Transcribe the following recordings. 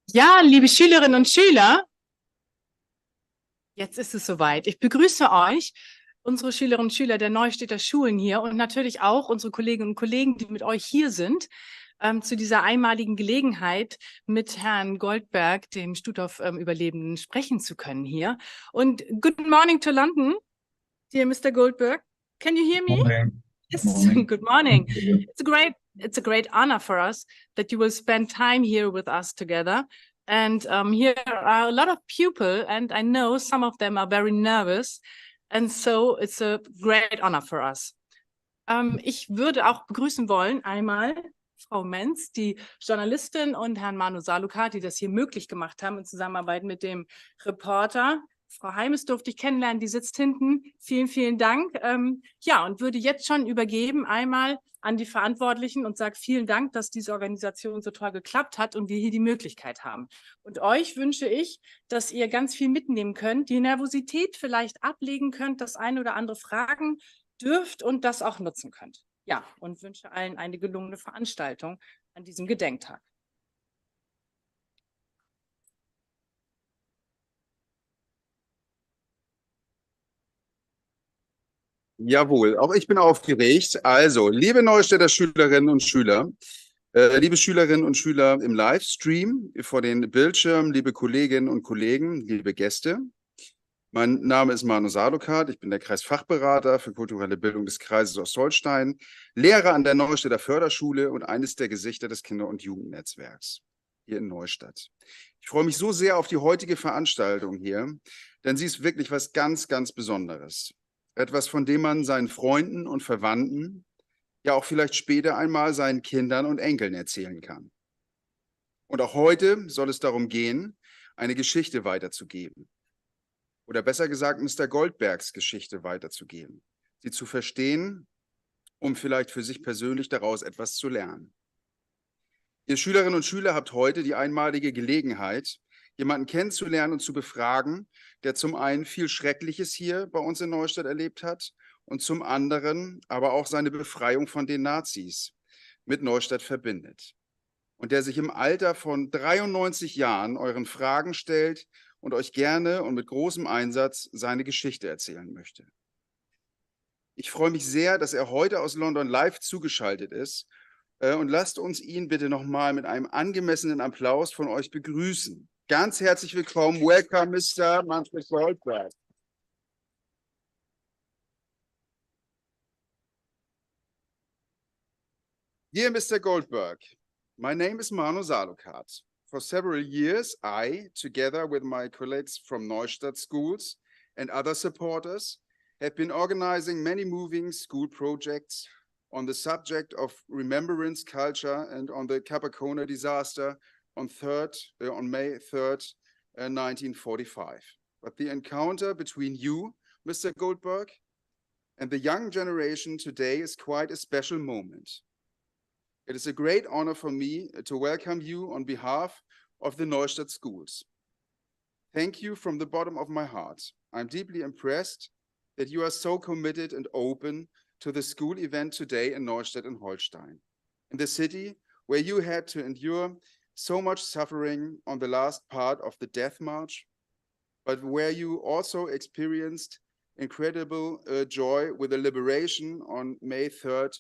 Ja, liebe Schülerinnen und Schüler, jetzt ist es soweit. Ich begrüße euch, unsere Schülerinnen und Schüler der Neustädter Schulen hier und natürlich auch unsere Kolleginnen und Kollegen, die mit euch hier sind, zu dieser einmaligen Gelegenheit, mit Herrn Goldberg, dem Stutthof-Überlebenden, sprechen zu können hier. Und good morning to London, dear Mr. Goldberg. Can you hear me? Morning. Yes, Morning. good morning. It's a great honor for us that you will spend time here with us together. And here are a lot of people, and I know some of them are very nervous. And so it's a great honor for us. Ich würde auch begrüßen wollen einmal Frau Menz, die Journalistin, und Herrn Manu Salukat, die das hier möglich gemacht haben in Zusammenarbeit mit dem Reporter. Frau Heimes durfte ich kennenlernen, die sitzt hinten. Vielen, vielen Dank. Ja, und würde jetzt schon übergeben einmal an die Verantwortlichen und sage vielen Dank, dass diese Organisation so toll geklappt hat und wir hier die Möglichkeit haben. Und euch wünsche ich, dass ihr ganz viel mitnehmen könnt, die Nervosität vielleicht ablegen könnt, das eine oder andere fragen dürft und das auch nutzen könnt. Ja, und wünsche allen eine gelungene Veranstaltung an diesem Gedenktag. Jawohl, auch ich bin aufgeregt. Also, liebe Neustädter Schülerinnen und Schüler, liebe Schülerinnen und Schüler im Livestream vor den Bildschirmen, liebe Kolleginnen und Kollegen, liebe Gäste. Mein Name ist Manu Salukat, ich bin der Kreisfachberater für kulturelle Bildung des Kreises Ostholstein, Lehrer an der Neustädter Förderschule und eines der Gesichter des Kinder- und Jugendnetzwerks hier in Neustadt. Ich freue mich so sehr auf die heutige Veranstaltung hier, denn sie ist wirklich was ganz, ganz Besonderes. Etwas, von dem man seinen Freunden und Verwandten, ja auch vielleicht später einmal seinen Kindern und Enkeln erzählen kann. Und auch heute soll es darum gehen, eine Geschichte weiterzugeben. Oder besser gesagt, Mr. Goldbergs Geschichte weiterzugeben. Sie zu verstehen, um vielleicht für sich persönlich daraus etwas zu lernen. Ihr Schülerinnen und Schüler habt heute die einmalige Gelegenheit, jemanden kennenzulernen und zu befragen, der zum einen viel Schreckliches hier bei uns in Neustadt erlebt hat und zum anderen aber auch seine Befreiung von den Nazis mit Neustadt verbindet. Und der sich im Alter von 93 Jahren euren Fragen stellt und euch gerne und mit großem Einsatz seine Geschichte erzählen möchte. Ich freue mich sehr, dass er heute aus London live zugeschaltet ist und lasst uns ihn bitte nochmal mit einem angemessenen Applaus von euch begrüßen. Ganz herzlich willkommen. Welcome, Mr. Manfred Goldberg. Dear Mr. Goldberg, my name is Manu Salukat. For several years, I, together with my colleagues from Neustadt schools and other supporters, have been organizing many moving school projects on the subject of remembrance culture and on the Capacona disaster on May 3rd, 1945. But the encounter between you, Mr. Goldberg, and the young generation today is quite a special moment. It is a great honor for me to welcome you on behalf of the Neustadt schools. Thank you from the bottom of my heart. I'm deeply impressed that you are so committed and open to the school event today in Neustadt and Holstein, in the city where you had to endure so much suffering on the last part of the death march, but where you also experienced incredible joy with the liberation on May 3rd,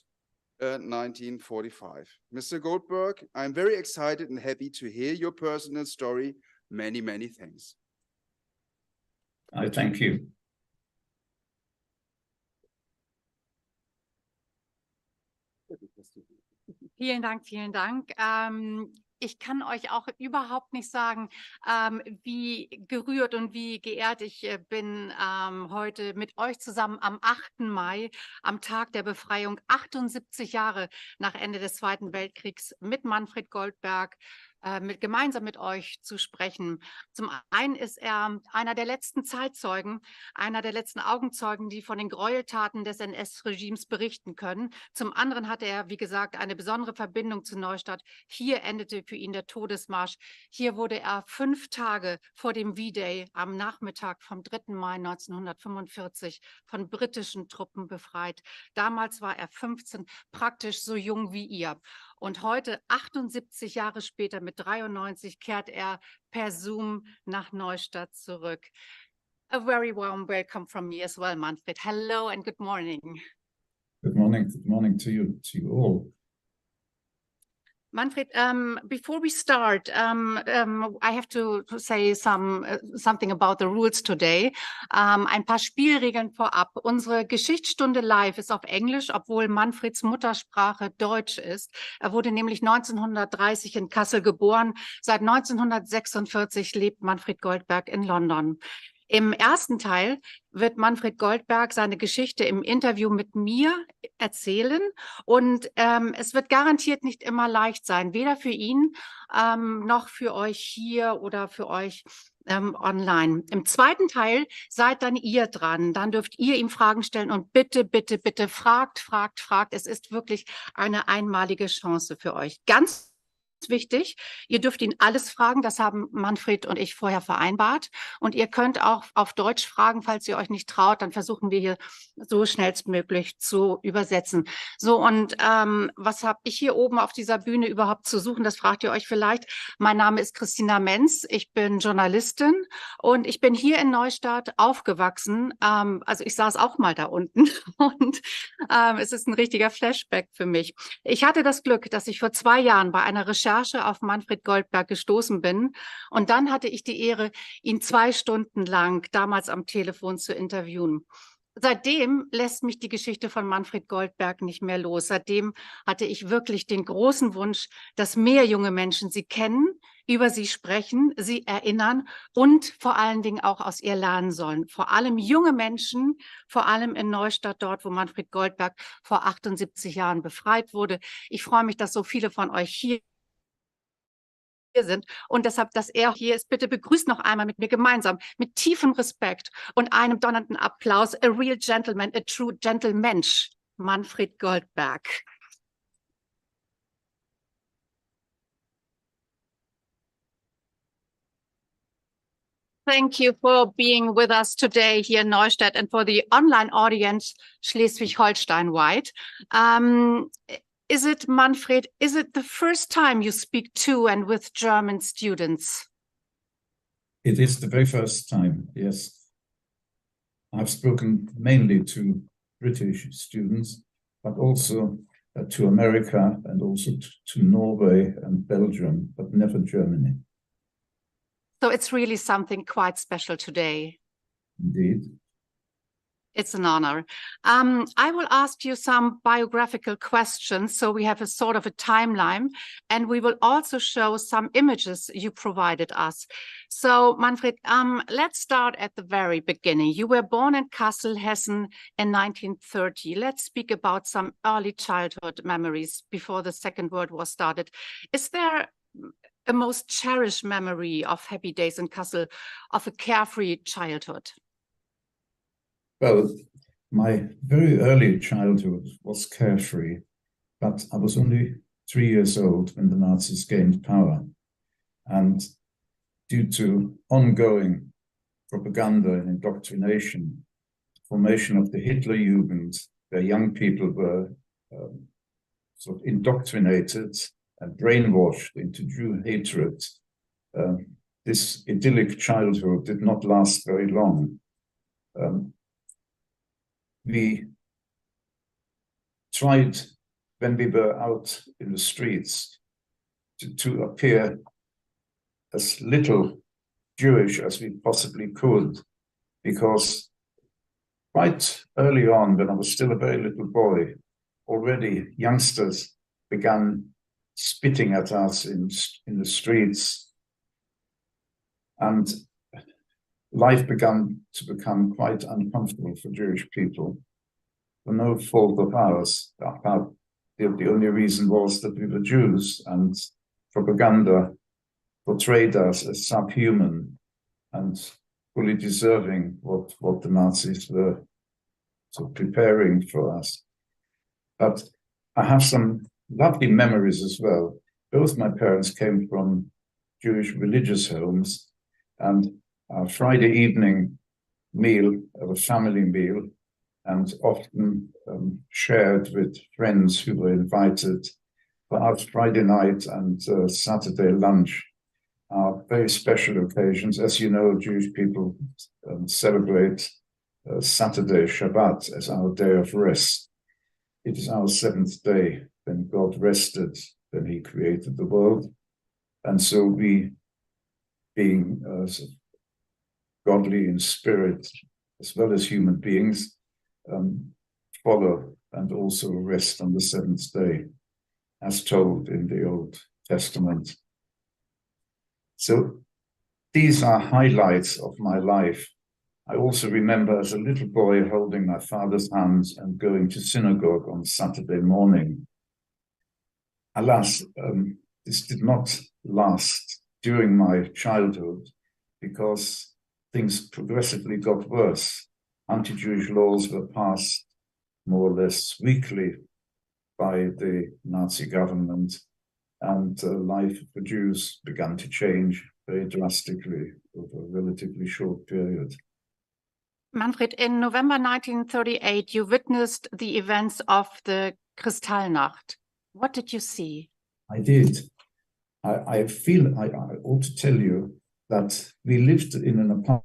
1945. Mr. Goldberg, I'm very excited and happy to hear your personal story. Many, many thanks. I thank you. Vielen Dank, vielen Dank. Ich kann euch auch überhaupt nicht sagen, wie gerührt und wie geehrt ich bin, heute mit euch zusammen am 8. Mai, am Tag der Befreiung, 78 Jahre nach Ende des Zweiten Weltkriegs, mit Manfred Goldberg gemeinsam mit euch zu sprechen. Zum einen ist er einer der letzten Zeitzeugen, einer der letzten Augenzeugen, die von den Gräueltaten des NS-Regimes berichten können. Zum anderen hatte er, wie gesagt, eine besondere Verbindung zu Neustadt. Hier endete für ihn der Todesmarsch. Hier wurde er 5 Tage vor dem V-Day am Nachmittag vom 3. Mai 1945 von britischen Truppen befreit. Damals war er 15, praktisch so jung wie ihr. Und heute, 78 Jahre später, mit 93, kehrt er per Zoom nach Neustadt zurück. A very warm welcome from me as well, Manfred. Hello and good morning. Good morning to you all. Manfred, before we start, I have to say something about the rules today. Ein paar Spielregeln vorab. Unsere Geschichtsstunde live ist auf Englisch, obwohl Manfreds Muttersprache Deutsch ist. Er wurde nämlich 1930 in Kassel geboren. Seit 1946 lebt Manfred Goldberg in London. Im ersten Teil wird Manfred Goldberg seine Geschichte im Interview mit mir erzählen und es wird garantiert nicht immer leicht sein, weder für ihn noch für euch hier oder für euch online. Im zweiten Teil seid dann ihr dran, dann dürft ihr ihm Fragen stellen und bitte, bitte, bitte fragt. Es ist wirklich eine einmalige Chance für euch. Ganz wichtig, ihr dürft ihn alles fragen, das haben Manfred und ich vorher vereinbart und ihr könnt auch auf Deutsch fragen, falls ihr euch nicht traut, dann versuchen wir hier so schnellstmöglich zu übersetzen. So, und was habe ich hier oben auf dieser Bühne überhaupt zu suchen, das fragt ihr euch vielleicht. Mein Name ist Christina Menz, ich bin Journalistin und ich bin hier in Neustadt aufgewachsen, also ich saß auch mal da unten und es ist ein richtiger Flashback für mich. Ich hatte das Glück, dass ich vor 2 Jahren bei einer Recherche auf Manfred Goldberg gestoßen bin. Und dann hatte ich die Ehre, ihn 2 Stunden lang damals am Telefon zu interviewen. Seitdem lässt mich die Geschichte von Manfred Goldberg nicht mehr los. Seitdem hatte ich wirklich den großen Wunsch, dass mehr junge Menschen sie kennen, über sie sprechen, sie erinnern und vor allen Dingen auch aus ihr lernen sollen. Vor allem junge Menschen, vor allem in Neustadt, dort, wo Manfred Goldberg vor 78 Jahren befreit wurde. Ich freue mich, dass so viele von euch hier sind und deshalb, dass er hier ist, bitte begrüßt noch einmal mit mir gemeinsam, mit tiefem Respekt und einem donnernden Applaus, a real gentleman, a true gentlemensch, Manfred Goldberg. Thank you for being with us today here in Neustadt and for the online audience Schleswig-Holstein-wide. Is it, Manfred, is it the first time you speak to and with German students? It is the very first time, yes. I've spoken mainly to British students, but also to America and also to Norway and Belgium, but never Germany. So it's really something quite special today. Indeed. It's an honor. I will ask you some biographical questions, so we have a sort of a timeline, and we will also show some images you provided us. So, Manfred, let's start at the very beginning. You were born in Kassel, Hessen in 1930. Let's speak about some early childhood memories before the Second World War started. Is there a most cherished memory of happy days in Kassel, of a carefree childhood? Well, my very early childhood was carefree, but I was only 3 years old when the Nazis gained power. And due to ongoing propaganda and indoctrination, formation of the Hitlerjugend, where young people were sort of indoctrinated and brainwashed into Jew hatred, this idyllic childhood did not last very long. We tried, when we were out in the streets, to appear as little Jewish as we possibly could, because quite early on, when I was still a very little boy, already youngsters began spitting at us in the streets, and life began to become quite uncomfortable for Jewish people, for no fault of ours. The only reason was that we were Jews, and propaganda portrayed us as subhuman and fully deserving what the Nazis were sort of preparing for us. But I have some lovely memories as well. Both my parents came from Jewish religious homes, and our Friday evening meal, a family meal, and often shared with friends who were invited for our Friday night and Saturday lunch are very special occasions. As you know, Jewish people celebrate Saturday, Shabbat, as our day of rest. It is our seventh day when God rested, when he created the world. And so we, being godly in spirit, as well as human beings, follow and also rest on the seventh day, as told in the Old Testament. So these are highlights of my life. I also remember as a little boy holding my father's hands and going to synagogue on Saturday morning. Alas, this did not last during my childhood because things progressively got worse. Anti-Jewish laws were passed more or less weekly by the Nazi government, and life for Jews began to change very drastically over a relatively short period. Manfred, in November 1938, you witnessed the events of the Kristallnacht. What did you see? I did. I feel I ought to tell you that we lived in an apartment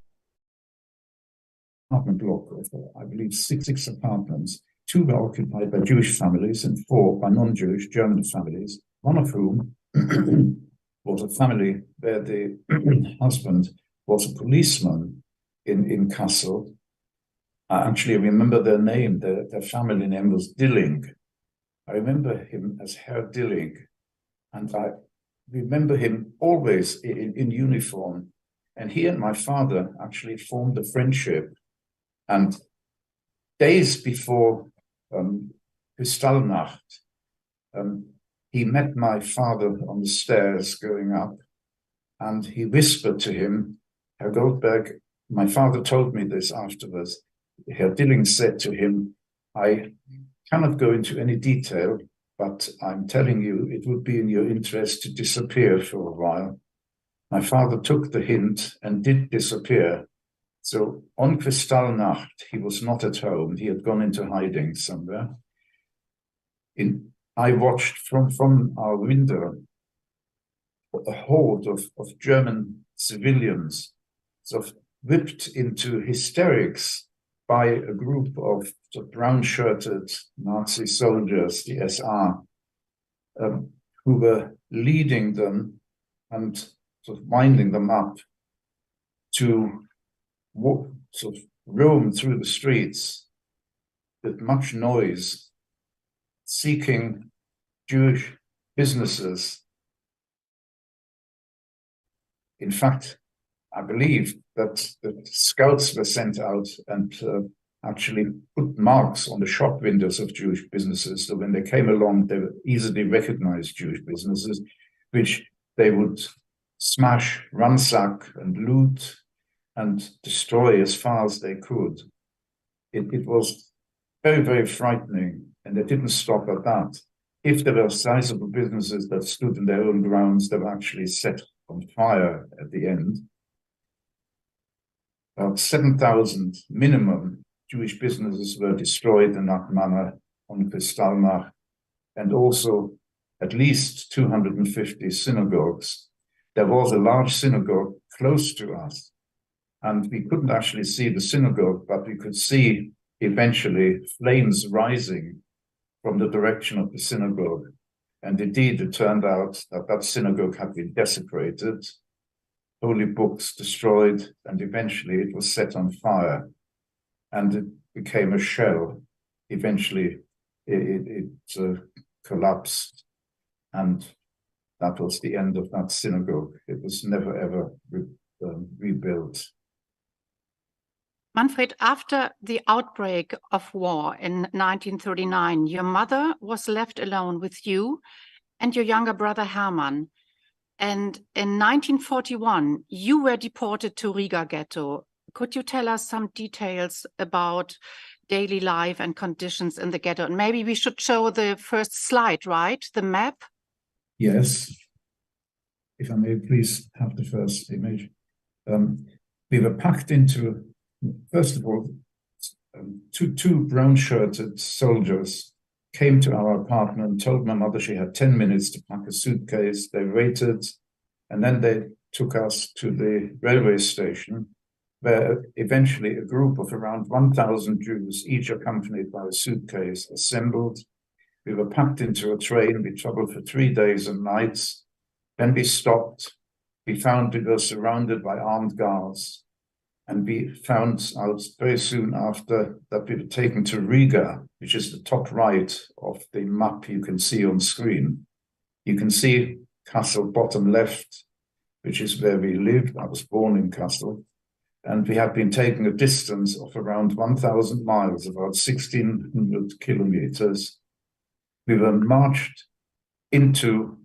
block of, I believe, six apartments. 2 were occupied by Jewish families and 4 by non-Jewish German families, one of whom was a family where the husband was a policeman in Kassel. I actually remember their name. Their family name was Dilling. I remember him as Herr Dilling, and I remember him always in uniform. And he and my father actually formed a friendship. And days before Kristallnacht, he met my father on the stairs going up, and he whispered to him, Herr Goldberg, my father told me this afterwards. Herr Dilling said to him, I cannot go into any detail, but I'm telling you, it would be in your interest to disappear for a while. My father took the hint and did disappear. So on Kristallnacht, he was not at home. He had gone into hiding somewhere. I watched from our window a horde of German civilians sort of whipped into hysterics by a group of brown-shirted Nazi soldiers, the SR, who were leading them and sort of winding them up to sort of roam through the streets with much noise, seeking Jewish businesses. In fact, I believe that the scouts were sent out and actually put marks on the shop windows of Jewish businesses. So when they came along, they would easily recognize Jewish businesses, which they would smash, ransack, and loot and destroy as far as they could. It was very, very frightening, and they didn't stop at that. If there were sizable businesses that stood in their own grounds, they were actually set on fire at the end. About 7,000 minimum Jewish businesses were destroyed in that manner on Kristallnacht, and also at least 250 synagogues. There was a large synagogue close to us, and we couldn't actually see the synagogue, but we could see eventually flames rising from the direction of the synagogue. And indeed, it turned out that that synagogue had been desecrated, holy books destroyed, and eventually it was set on fire, and it became a shell. Eventually, it collapsed, and that was the end of that synagogue. It was never, ever rebuilt. Manfred, after the outbreak of war in 1939, your mother was left alone with you and your younger brother Hermann. And in 1941, you were deported to Riga ghetto. Could you tell us some details about daily life and conditions in the ghetto? And maybe we should show the first slide, right? The map? Yes. If I may please have the first image. We were packed into, first of all, two brown-shirted soldiers came to our apartment and told my mother she had 10 minutes to pack a suitcase. They waited, and then they took us to the railway station, where eventually a group of around 1,000 Jews, each accompanied by a suitcase, assembled. We were packed into a train. We traveled for 3 days and nights. Then we stopped. We found we were surrounded by armed guards. And we found out very soon after that we were taken to Riga, which is the top right of the map you can see on screen. You can see Kassel bottom left, which is where we lived. I was born in Kassel. And we had been taking a distance of around 1,000 miles, about 1,600 kilometers. We were marched into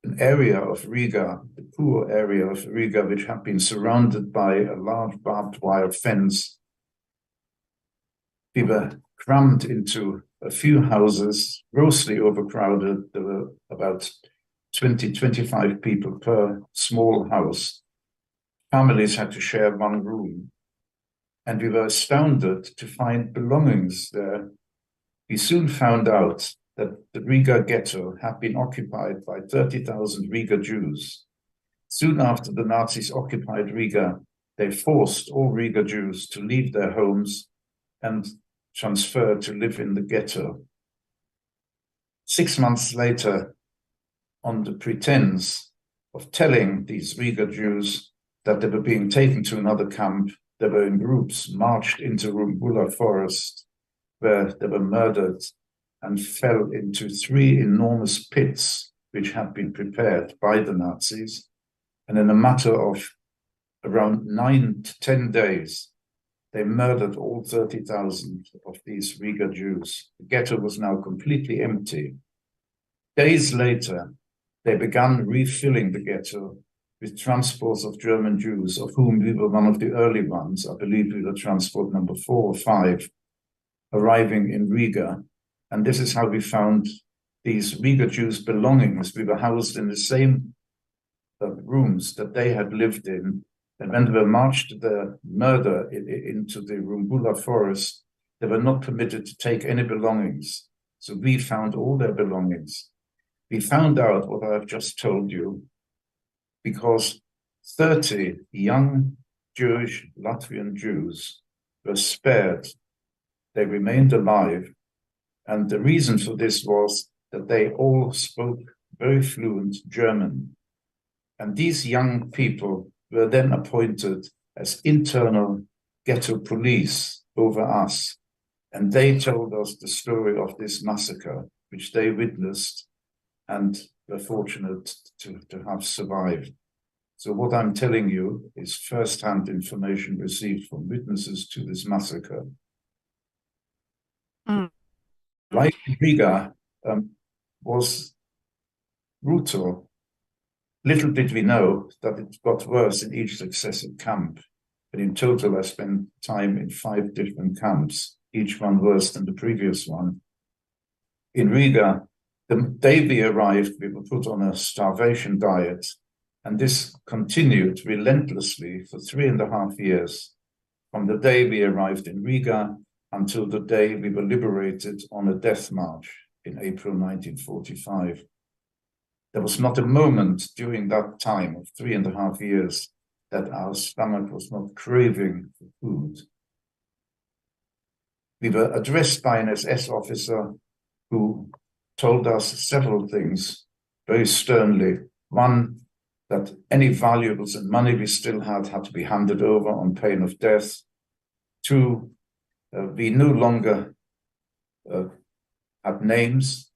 an area of Riga, the poor area of Riga, which had been surrounded by a large barbed wire fence. We were crammed into a few houses, grossly overcrowded. There were about 20, 25 people per small house. Families had to share one room. And we were astounded to find belongings there. We soon found out that the Riga ghetto had been occupied by 30,000 Riga Jews. Soon after the Nazis occupied Riga, they forced all Riga Jews to leave their homes and transfer to live in the ghetto. 6 months later, on the pretense of telling these Riga Jews that they were being taken to another camp, they were in groups marched into Rumbula forest, where they were murdered and fell into 3 enormous pits which had been prepared by the Nazis. And in a matter of around 9 to 10 days, they murdered all 30,000 of these Riga Jews. The ghetto was now completely empty. Days later, they began refilling the ghetto with transports of German Jews, of whom we were one of the early ones. I believe we were transport number 4 or 5, arriving in Riga. And this is how we found these Riga Jews' belongings. We were housed in the same rooms that they had lived in. And when they were marched to their murder into the Rumbula forest, they were not permitted to take any belongings. So we found all their belongings. We found out what I've just told you because 30 young Jewish Latvian Jews were spared. They remained alive. And the reason for this was that they all spoke very fluent German. And these young people were then appointed as internal ghetto police over us. And they told us the story of this massacre, which they witnessed and were fortunate to have survived. So what I'm telling you is first-hand information received from witnesses to this massacre. Life in Riga was brutal. Little did we know that it got worse in each successive camp. But in total, I spent time in 5 different camps, each one worse than the previous one. In Riga, the day we arrived, we were put on a starvation diet, and this continued relentlessly for 3.5 years, from the day we arrived in Riga until the day we were liberated on a death march in April 1945. There was not a moment during that time of 3.5 years that our stomach was not craving for food. We were addressed by an SS officer who told us several things very sternly. One, that any valuables and money we still had to be handed over on pain of death. 2, we no longer had names.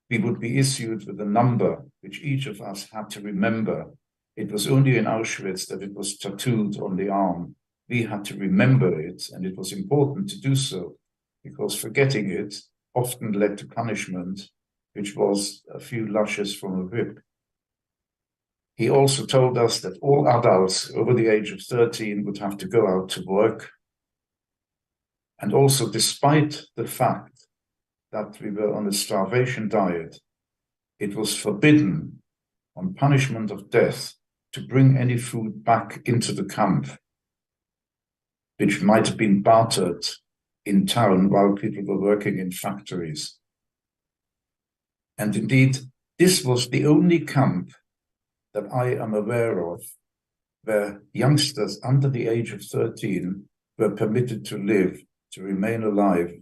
We would be issued with a number which each of us had to remember. It was only in Auschwitz that it was tattooed on the arm. We had to remember it, and it was important to do so because forgetting it often led to punishment, which was a few lashes from a whip. He also told us that all adults over the age of 13 would have to go out to work. And also, despite the fact that we were on a starvation diet, it was forbidden, on punishment of death, to bring any food back into the camp, which might have been bartered in town while people were working in factories. And indeed, this was the only camp that I am aware of where youngsters under the age of 13 were permitted to live, to remain alive.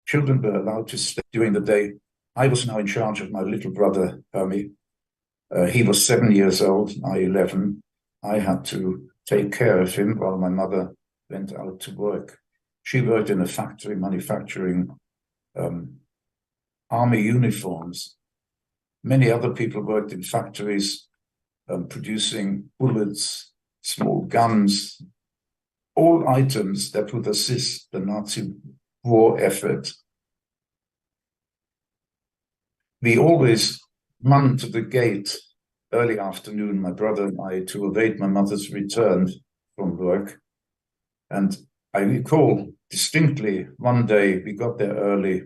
Children were allowed to stay during the day. I was now in charge of my little brother, Hermie. He was 7 years old, I 11. I had to take care of him while my mother went out to work. She worked in a factory manufacturing army uniforms. Many other people worked in factories producing bullets, small guns, all items that would assist the Nazi war effort. We always ran to the gate early afternoon, my brother and I, to await my mother's return from work. And I recall distinctly one day we got there early,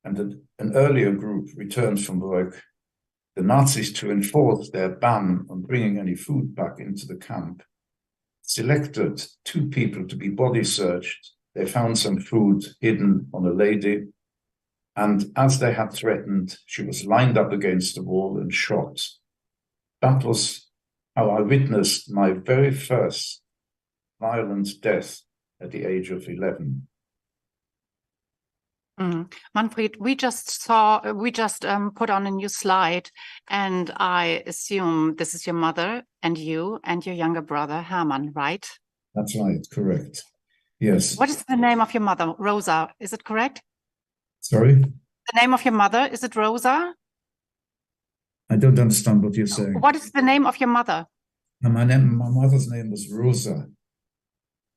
and an earlier group returned from work. The Nazis, to enforce their ban on bringing any food back into the camp, selected 2 people to be body searched. They found some food hidden on a lady, and as they had threatened, she was lined up against the wall and shot. That was how I witnessed my very first violent death at the age of 11. Manfred, we just put on a new slide, and I assume this is your mother and you and your younger brother, Hermann, right? That's right, correct. Yes. What is the name of your mother? Rosa, is it correct? Sorry? The name of your mother, is it Rosa? I don't understand what you're saying. What is the name of your mother? My mother's name was Rosa.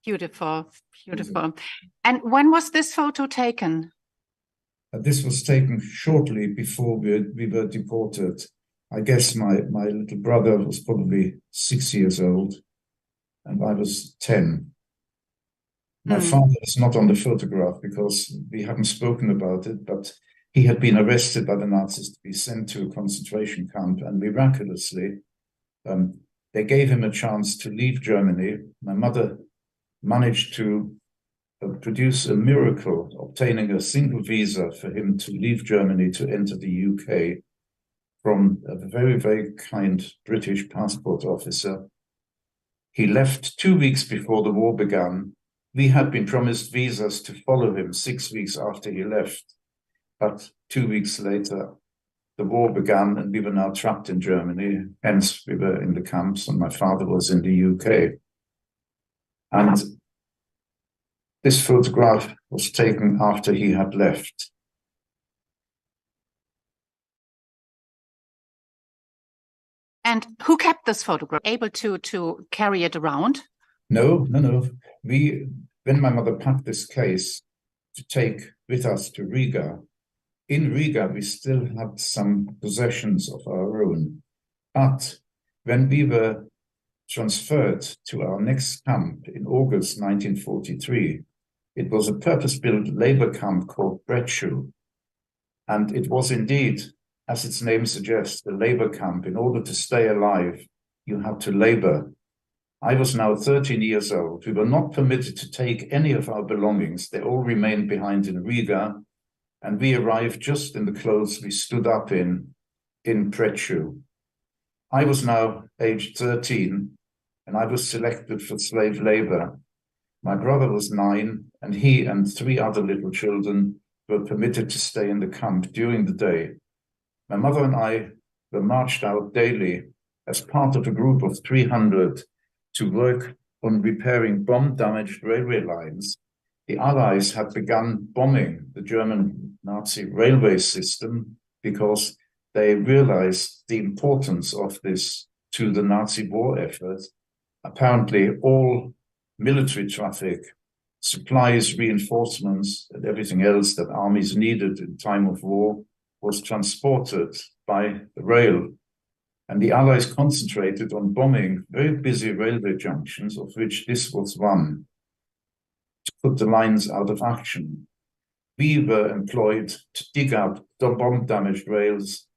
Beautiful, beautiful. And when was this photo taken? This was taken shortly before we were deported. I guess my little brother was probably 6 years old, and I was 10. My father is not on the photograph because we haven't spoken about it, but he had been arrested by the Nazis to be sent to a concentration camp, and miraculously, they gave him a chance to leave Germany. My mother managed to produce a miracle, obtaining a single visa for him to leave Germany to enter the UK from a very, very kind British passport officer. He left 2 weeks before the war began. We had been promised visas to follow him 6 weeks after he left. But 2 weeks later, the war began and we were now trapped in Germany. Hence, we were in the camps and my father was in the UK. And this photograph was taken after he had left. And who kept this photograph? Able to carry it around? No. When my mother packed this case to take with us to Riga, in Riga, we still had some possessions of our own. But when we were transferred to our next camp in August 1943, it was a purpose-built labor camp called Brechu. And it was indeed, as its name suggests, a labor camp. In order to stay alive, you had to labor. I was now 13 years old. We were not permitted to take any of our belongings. They all remained behind in Riga. And we arrived just in the clothes we stood up in Brechu. I was now aged 13, and I was selected for slave labor. My brother was 9, and he and 3 other little children were permitted to stay in the camp during the day. My mother and I were marched out daily as part of a group of 300 to work on repairing bomb-damaged railway lines. The Allies had begun bombing the German Nazi railway system because they realized the importance of this to the Nazi war effort. Apparently, all military traffic, supplies, reinforcements, and everything else that armies needed in time of war was transported by rail. And the Allies concentrated on bombing very busy railway junctions, of which this was one, to put the lines out of action. We were employed to dig up the bomb-damaged rails,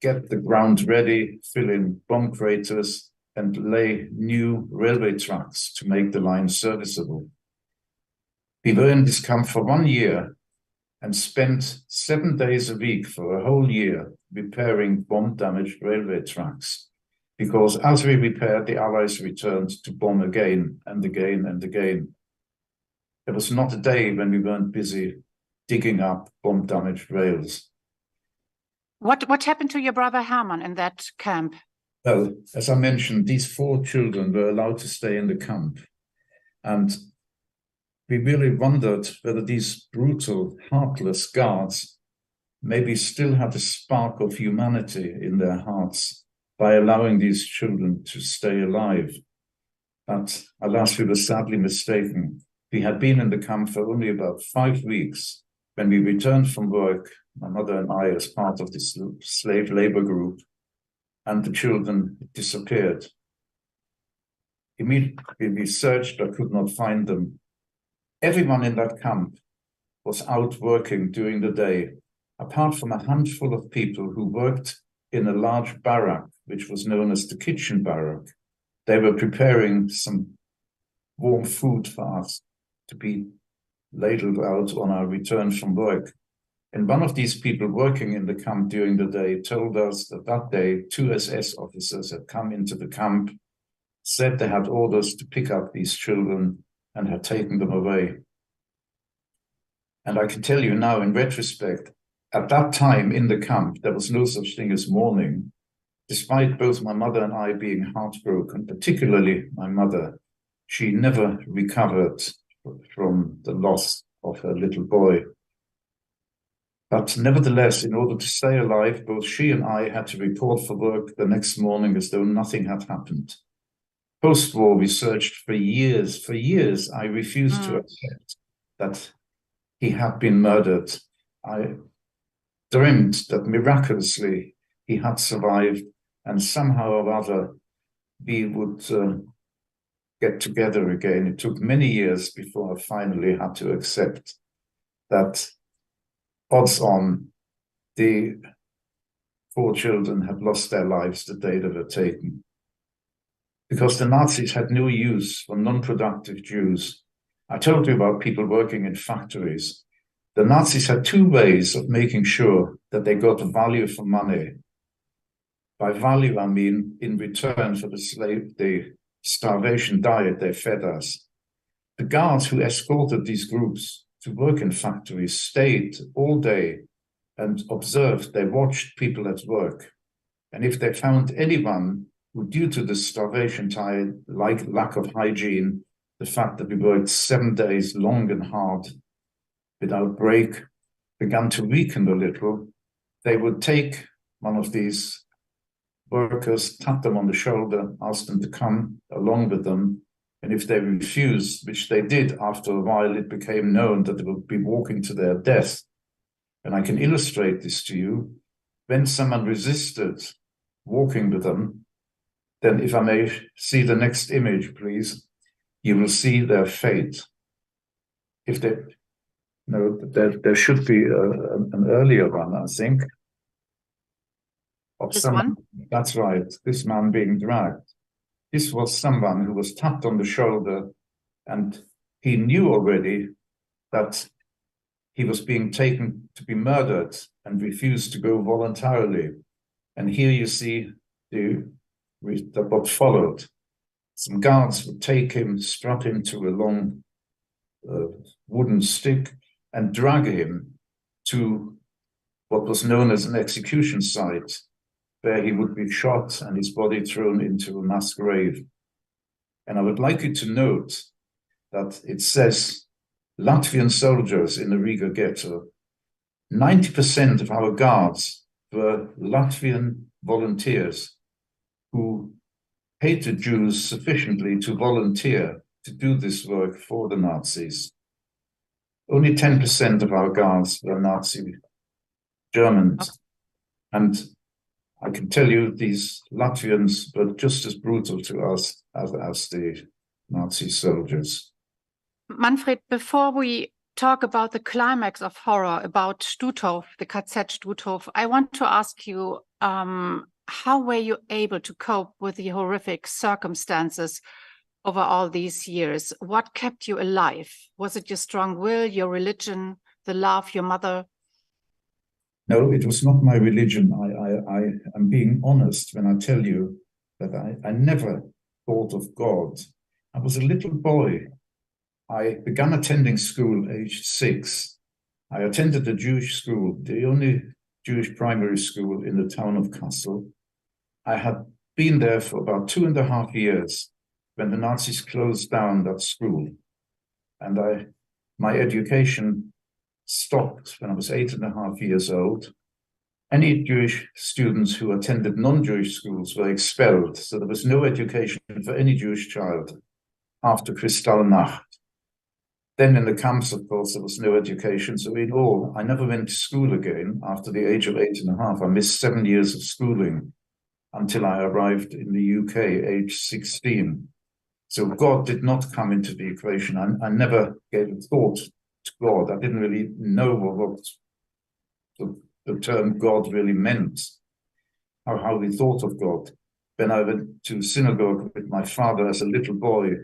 get the ground ready, fill in bomb craters, and lay new railway tracks to make the line serviceable. We were in this camp for 1 year and spent 7 days a week for a whole year repairing bomb-damaged railway tracks. Because as we repaired, the Allies returned to bomb again and again and again. There was not a day when we weren't busy digging up bomb-damaged rails. What happened to your brother Hermann in that camp? Well, as I mentioned, these 4 children were allowed to stay in the camp. And we really wondered whether these brutal, heartless guards maybe still had a spark of humanity in their hearts by allowing these children to stay alive. But alas, we were sadly mistaken. We had been in the camp for only about 5 weeks when we returned from work, my mother and I, as part of this slave labor group, and the children disappeared. Immediately we searched but could not find them. Everyone in that camp was out working during the day, apart from a handful of people who worked in a large barrack, which was known as the kitchen barrack. They were preparing some warm food for us to be ladled out on our return from work. And one of these people working in the camp during the day told us that that day 2 SS officers had come into the camp, said they had orders to pick up these children and had taken them away. And I can tell you now in retrospect, at that time in the camp, there was no such thing as mourning. Despite both my mother and I being heartbroken, particularly my mother, she never recovered from the loss of her little boy. But nevertheless, in order to stay alive, both she and I had to report for work the next morning as though nothing had happened. Post-war, we searched for years. For years, I refused to accept that he had been murdered. I dreamt that miraculously he had survived, and somehow or other we would get together again. It took many years before I finally had to accept that odds on the 4 children had lost their lives the day they were taken. Because the Nazis had no use for non-productive Jews. I told you about people working in factories. The Nazis had 2 ways of making sure that they got value for money. By value, I mean in return for the starvation diet they fed us. The guards who escorted these groups to work in factories stayed all day and observed. They watched people at work. And if they found anyone who, due to the starvation diet, like lack of hygiene, the fact that we worked 7 days long and hard without break, began to weaken a little, they would take one of these workers, tap them on the shoulder, ask them to come along with them. And if they refused, which they did after a while, it became known that they would be walking to their death. And I can illustrate this to you. When someone resisted walking with them, then if I may see the next image, please, you will see their fate. If they, no, there should be an earlier one, I think. Of This someone, one? that's right, this man being dragged. This was someone who was tapped on the shoulder, and he knew already that he was being taken to be murdered and refused to go voluntarily. And here you see what followed. Some guards would take him, strap him to a long wooden stick, and drag him to what was known as an execution site, where he would be shot and his body thrown into a mass grave. And I would like you to note that it says Latvian soldiers in the Riga ghetto. 90% of our guards were Latvian volunteers who hated Jews sufficiently to volunteer to do this work for the Nazis. Only 10% of our guards were Nazi Germans. And I can tell you these Latvians were just as brutal to us as the Nazi soldiers. Manfred, before we talk about the climax of horror, about Stutthof, the KZ Stutthof, I want to ask you, how were you able to cope with the horrific circumstances over all these years? What kept you alive? Was it your strong will, your religion, the love, your mother? No, it was not my religion. I am being honest when I tell you that I never thought of God. I was a little boy. I began attending school aged 6. I attended a Jewish school, the only Jewish primary school in the town of Kassel. I had been there for about 2.5 years when the Nazis closed down that school. And my education stopped when I was 8.5 years old. Any Jewish students who attended non-Jewish schools were expelled, so there was no education for any Jewish child after Kristallnacht. Then in the camps, of course, there was no education. So in all, I never went to school again after the age of 8.5. I missed 7 years of schooling until I arrived in the UK, age 16. So God did not come into the equation. I never gave a thought to God. I didn't really know what the term God really meant, how we thought of God. When I went to synagogue with my father as a little boy,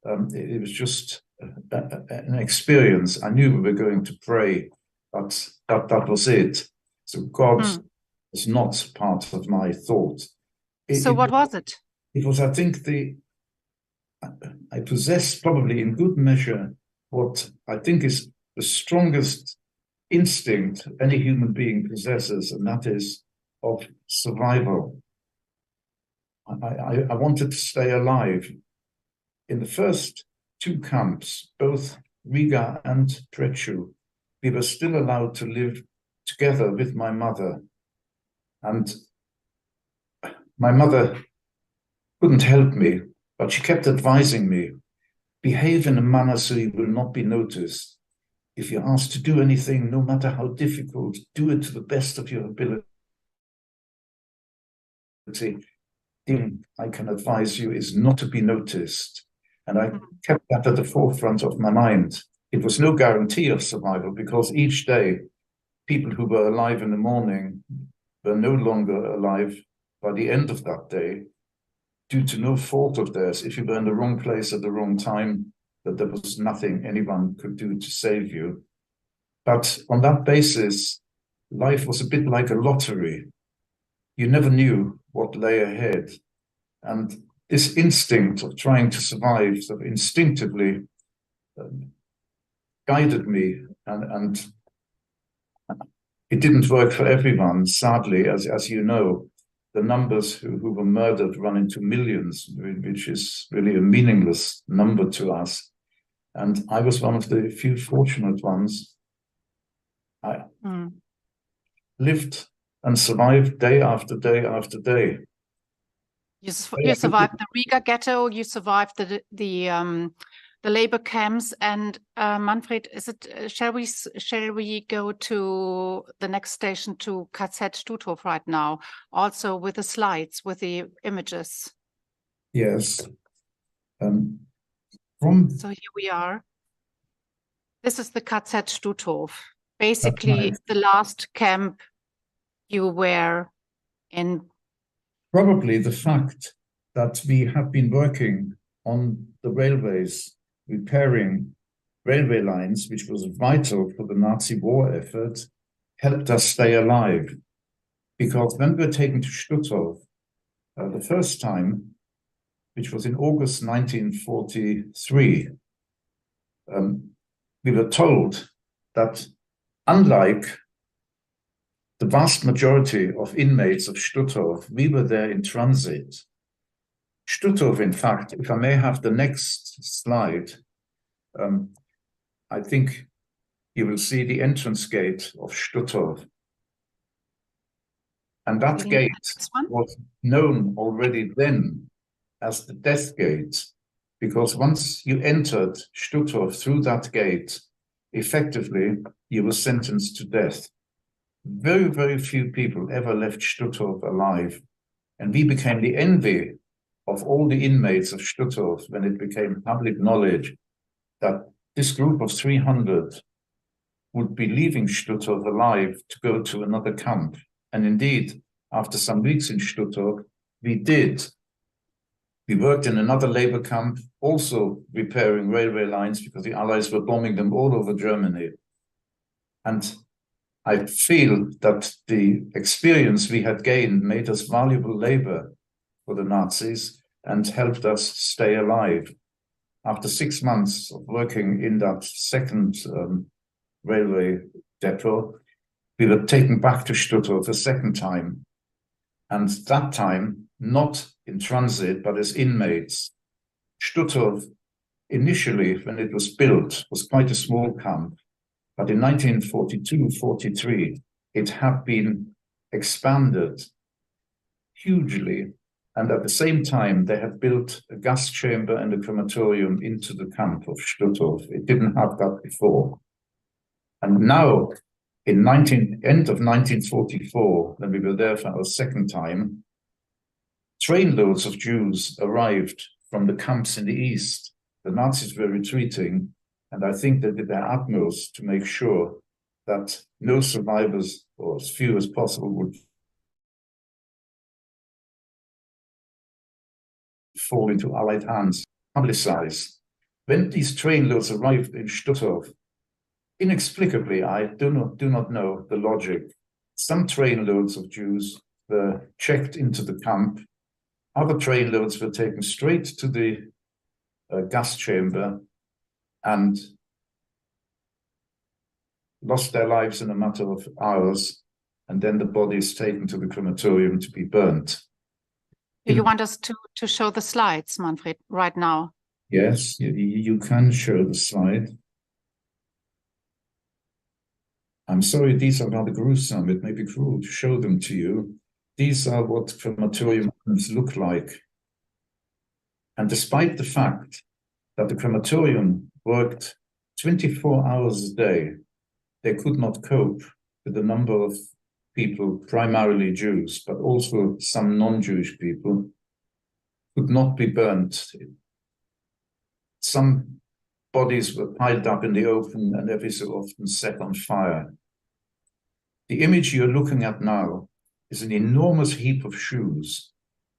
it was just an experience. I knew we were going to pray, but that was it. So God was not part of my thought. What was it? It was, I think, I possessed probably in good measure what I think is the strongest instinct any human being possesses, and that is of survival. I wanted to stay alive. In the first 2 camps, both Riga and Prechu, we were still allowed to live together with my mother. And my mother couldn't help me, but she kept advising me, behave in a manner so you will not be noticed. If you're asked to do anything, no matter how difficult, do it to the best of your ability. The thing I can advise you is not to be noticed. And I kept that at the forefront of my mind. It was no guarantee of survival because each day, people who were alive in the morning were no longer alive by the end of that day due to no fault of theirs. If you were in the wrong place at the wrong time, that there was nothing anyone could do to save you. But on that basis, life was a bit like a lottery. You never knew what lay ahead. And this instinct of trying to survive sort of instinctively guided me. And it didn't work for everyone, sadly, as you know. The numbers who were murdered run into millions, which is really a meaningless number to us. And I was one of the few fortunate ones. I lived and survived day after day after day. You survived the Riga ghetto. You survived the labor camps. And Manfred, shall we go to the next station, to KZ Stutthof right now, also with the slides, with the images? Yes. So here we are. This is the KZ Stutthof, basically the last camp you were in. Probably the fact that we have been working on the railways, repairing railway lines, which was vital for the Nazi war effort, helped us stay alive. Because when we were taken to Stutthof, the first time, which was in August 1943, we were told that unlike the vast majority of inmates of Stutthof, we were there in transit. Stutthof, in fact, if I may have the next slide, I think you will see the entrance gate of Stutthof. And that gate was known already then as the death gate, because once you entered Stutthof through that gate, effectively, you were sentenced to death. very, very few people ever left Stuttgart alive. And we became the envy of all the inmates of Stuttgart when it became public knowledge that this group of 300 would be leaving Stuttgart alive to go to another camp. And indeed, after some weeks in Stuttgart, we did. We worked in another labor camp, also repairing railway lines because the Allies were bombing them all over Germany. And I feel that the experience we had gained made us valuable labor for the Nazis and helped us stay alive. After 6 months of working in that second railway depot, we were taken back to Stuttgart a second time. And that time, not in transit, but as inmates. Stuttgart, initially, when it was built, was quite a small camp. But in 1942-43, it had been expanded hugely. And at the same time, they had built a gas chamber and a crematorium into the camp of Stuttgart. It didn't have that before. And now, in end of 1944, when we were there for our second time, trainloads of Jews arrived from the camps in the east. The Nazis were retreating, and I think they did their utmost to make sure that no survivors, or as few as possible, would fall into Allied hands. Publicized. When these trainloads arrived in Stuttgart, inexplicably, I do not know the logic. Some trainloads of Jews were checked into the camp. Other trainloads were taken straight to the gas chamber and lost their lives in a matter of hours, and then the bodies taken to the crematorium to be burnt. Do you want us to show the slides, Manfred, right now? Yes, you can show the slide. I'm sorry, these are rather gruesome. It may be cruel to show them to you. These are what crematorium look like. And despite the fact that the crematorium worked 24 hours a day, they could not cope with the number of people, primarily Jews, but also some non-Jewish people, could not be burnt. Some bodies were piled up in the open and every so often set on fire. The image you're looking at now is an enormous heap of shoes.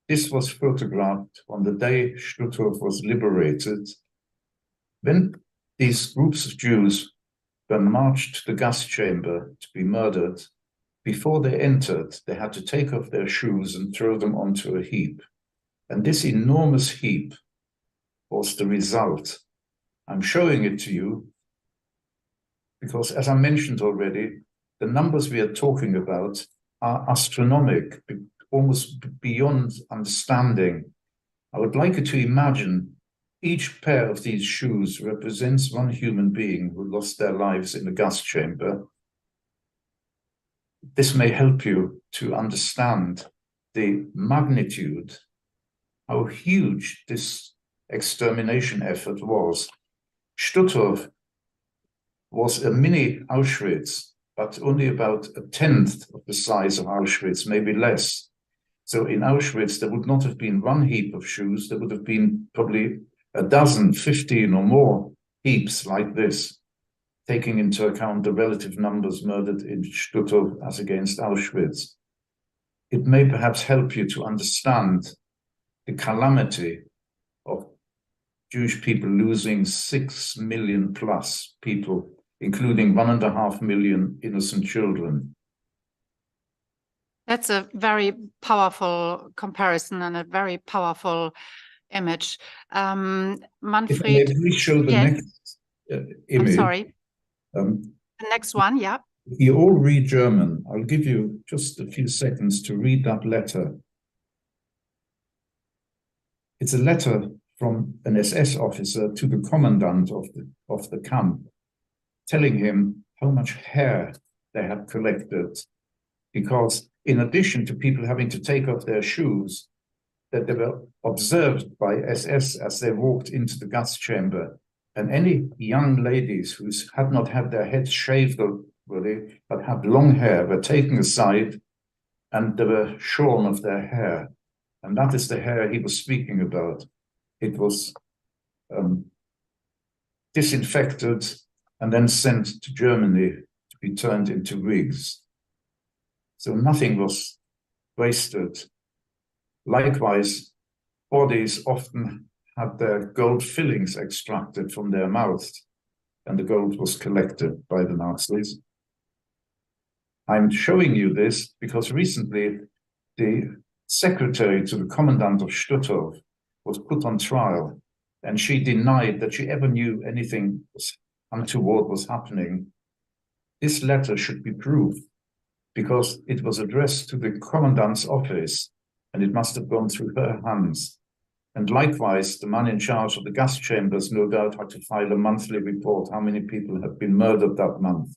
This was photographed on the day Stuttgart was liberated. When these groups of Jews were marched to the gas chamber to be murdered, before they entered, they had to take off their shoes and throw them onto a heap. And this enormous heap was the result. I'm showing it to you because, as I mentioned already, the numbers we are talking about are astronomical, almost beyond understanding. I would like you to imagine each pair of these shoes represents one human being who lost their lives in the gas chamber. This may help you to understand the magnitude, how huge this extermination effort was. Stuttgart was a mini Auschwitz, but only about a tenth of the size of Auschwitz, maybe less. So in Auschwitz, there would not have been one heap of shoes. There would have been probably a dozen, 15 or more heaps like this, taking into account the relative numbers murdered in Stuttgart as against Auschwitz. It may perhaps help you to understand the calamity of Jewish people losing 6 million plus people, including 1.5 million innocent children. That's a very powerful comparison and a very powerful image. Manfred, If I may show the next image. I'm sorry. The next one, yeah. You all read German. I'll give you just a few seconds to read that letter. It's a letter from an SS officer to the commandant of the camp, telling him how much hair they had collected, because in addition to people having to take off their shoes, that they were observed by SS as they walked into the gas chamber, and any young ladies who had not had their heads shaved or really, but had long hair, were taken aside, and they were shorn of their hair. And that is the hair he was speaking about. It was disinfected and then sent to Germany to be turned into wigs. So nothing was wasted. Likewise, bodies often had their gold fillings extracted from their mouths, and the gold was collected by the Nazis. I'm showing you this because recently the secretary to the commandant of Stuttgart was put on trial, and she denied that she ever knew anything untoward was happening. This letter should be proved because it was addressed to the commandant's office, and it must have gone through her hands. And likewise, the man in charge of the gas chambers no doubt had to file a monthly report how many people have been murdered that month.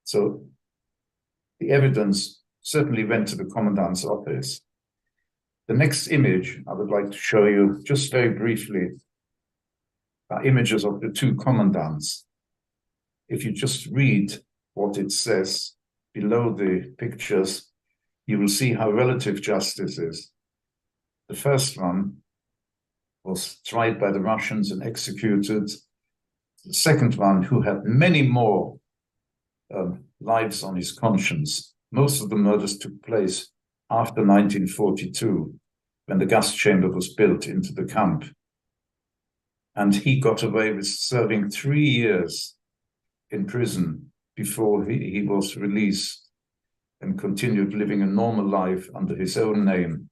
So the evidence certainly went to the commandant's office. The next image I would like to show you, just very briefly, are images of the two commandants. If you just read what it says below the pictures, you will see how relative justice is. The first one was tried by the Russians and executed. The second one, who had many more lives on his conscience. Most of the murders took place after 1942, when the gas chamber was built into the camp. And he got away with serving 3 years in prison before he was released and continued living a normal life under his own name.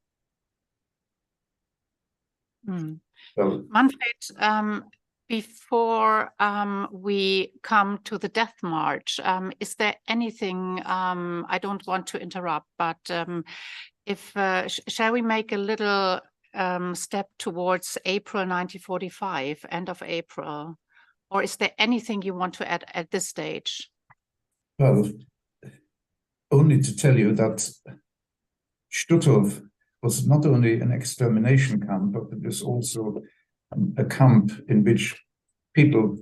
Well, Manfred, before we come to the death march, is there anything, I don't want to interrupt, but shall we make a little step towards April 1945, end of April? Or is there anything you want to add at this stage? Well, only to tell you that Stuttgart was not only an extermination camp, but it was also a camp in which people,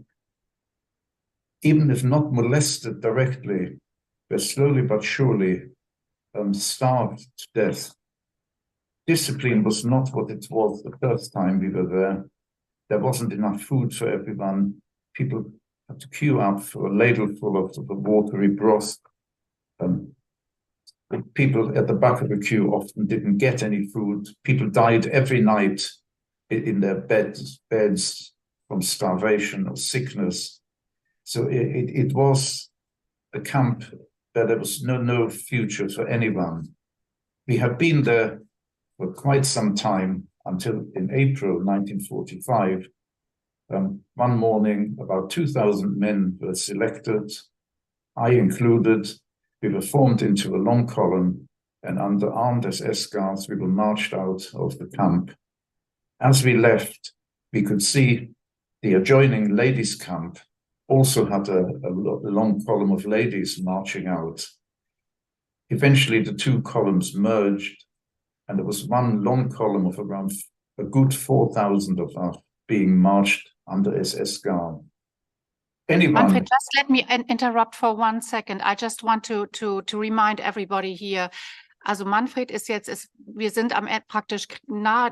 even if not molested directly, were slowly but surely starved to death. Discipline was not what it was the first time we were there. There wasn't enough food for everyone. People had to queue up for a ladle full of the watery broth. People at the back of the queue often didn't get any food. People died every night in their beds from starvation or sickness. So it was a camp where there was no future for anyone. We had been there for quite some time until in April 1945. One morning, about 2,000 men were selected, I included. We were formed into a long column, and under armed SS guards, we were marched out of the camp. As we left, we could see the adjoining ladies' camp also had a long column of ladies marching out. Eventually, the two columns merged, and there was one long column of around a good 4,000 of us being marched under SS guard. Manfred, just let me interrupt for 1 second. I just want to remind everybody here. Also Manfred ist jetzt, wir sind praktisch nahe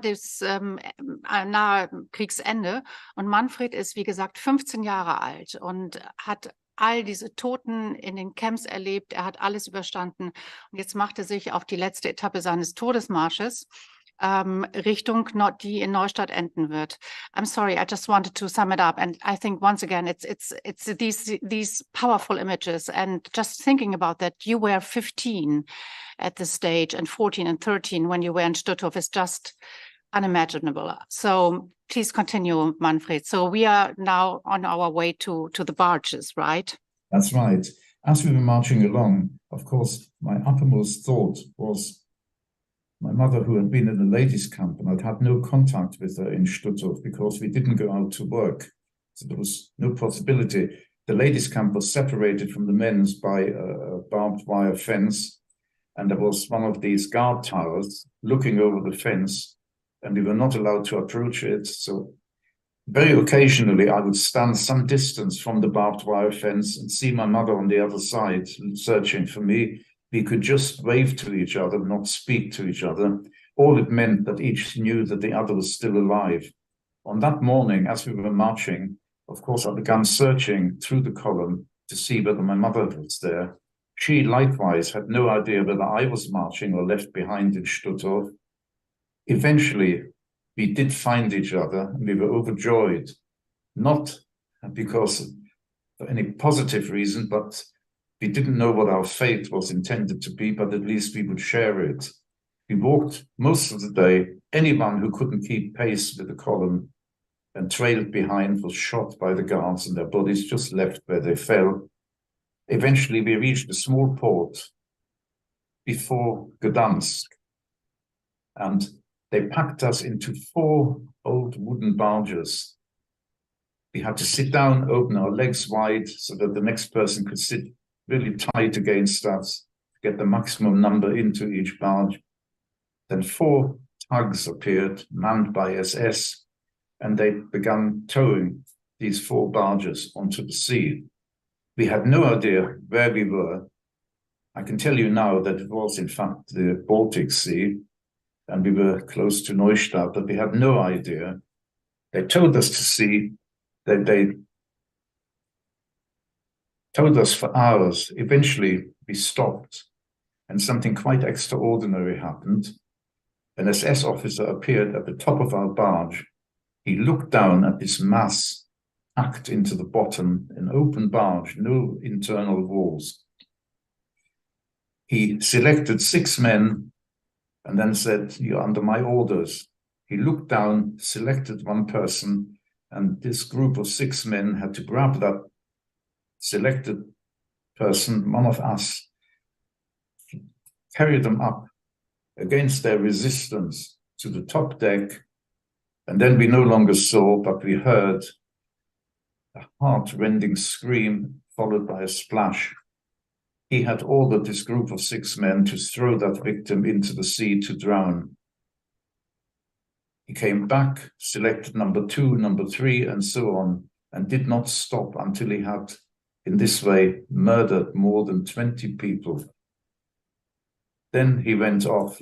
Kriegsende, und Manfred ist, wie gesagt, 15 Jahre alt und hat all diese Toten in den Camps erlebt. Er hat alles überstanden, und jetzt macht er sich auf die letzte Etappe seines Todesmarsches Richtung, die in Neustadt enden wird. I'm sorry, I just wanted to sum it up, and I think once again it's these powerful images, and just thinking about that, you were 15 at this stage and 14 and 13 when you were in Stuttgart is just unimaginable. So please continue, Manfred. So we are now on our way to the barges, right? That's right. As we were marching along, of course, my uppermost thought was my mother, who had been in the ladies' camp, and I'd had no contact with her in Stuttgart because we didn't go out to work. So there was no possibility. The ladies' camp was separated from the men's by a barbed wire fence, and there was one of these guard towers looking over the fence, and we were not allowed to approach it. So very occasionally, I would stand some distance from the barbed wire fence and see my mother on the other side searching for me. We could just wave to each other, not speak to each other. All it meant that each knew that the other was still alive. On that morning, as we were marching, of course, I began searching through the column to see whether my mother was there. She likewise had no idea whether I was marching or left behind in Stuttgart. Eventually, we did find each other and we were overjoyed, not because for any positive reason, but we didn't know what our fate was intended to be, but at least we would share it. We walked most of the day. Anyone who couldn't keep pace with the column and trailed behind was shot by the guards and their bodies just left where they fell. Eventually, we reached a small port before Gdansk, and they packed us into 4 old wooden barges. We had to sit down, open our legs wide so that the next person could sit really tight against us, get the maximum number into each barge. Then 4 tugs appeared, manned by SS, and they began towing these 4 barges onto the sea. We had no idea where we were. I can tell you now that it was, in fact, the Baltic Sea, and we were close to Neustadt, but we had no idea. They towed us to sea. They towed us for hours. Eventually, we stopped, and something quite extraordinary happened. An SS officer appeared at the top of our barge. He looked down at this mass packed into the bottom, an open barge, no internal walls. He selected 6 men and then said, "You're under my orders." He looked down, selected 1 person, and this group of 6 men had to grab that selected person, one of us, carry them up against their resistance to the top deck. And then we no longer saw, but we heard a heart-rending scream followed by a splash. He had ordered this group of 6 men to throw that victim into the sea to drown. He came back, selected number 2, number 3, and so on, and did not stop until he had, in this way, murdered more than 20 people. Then he went off.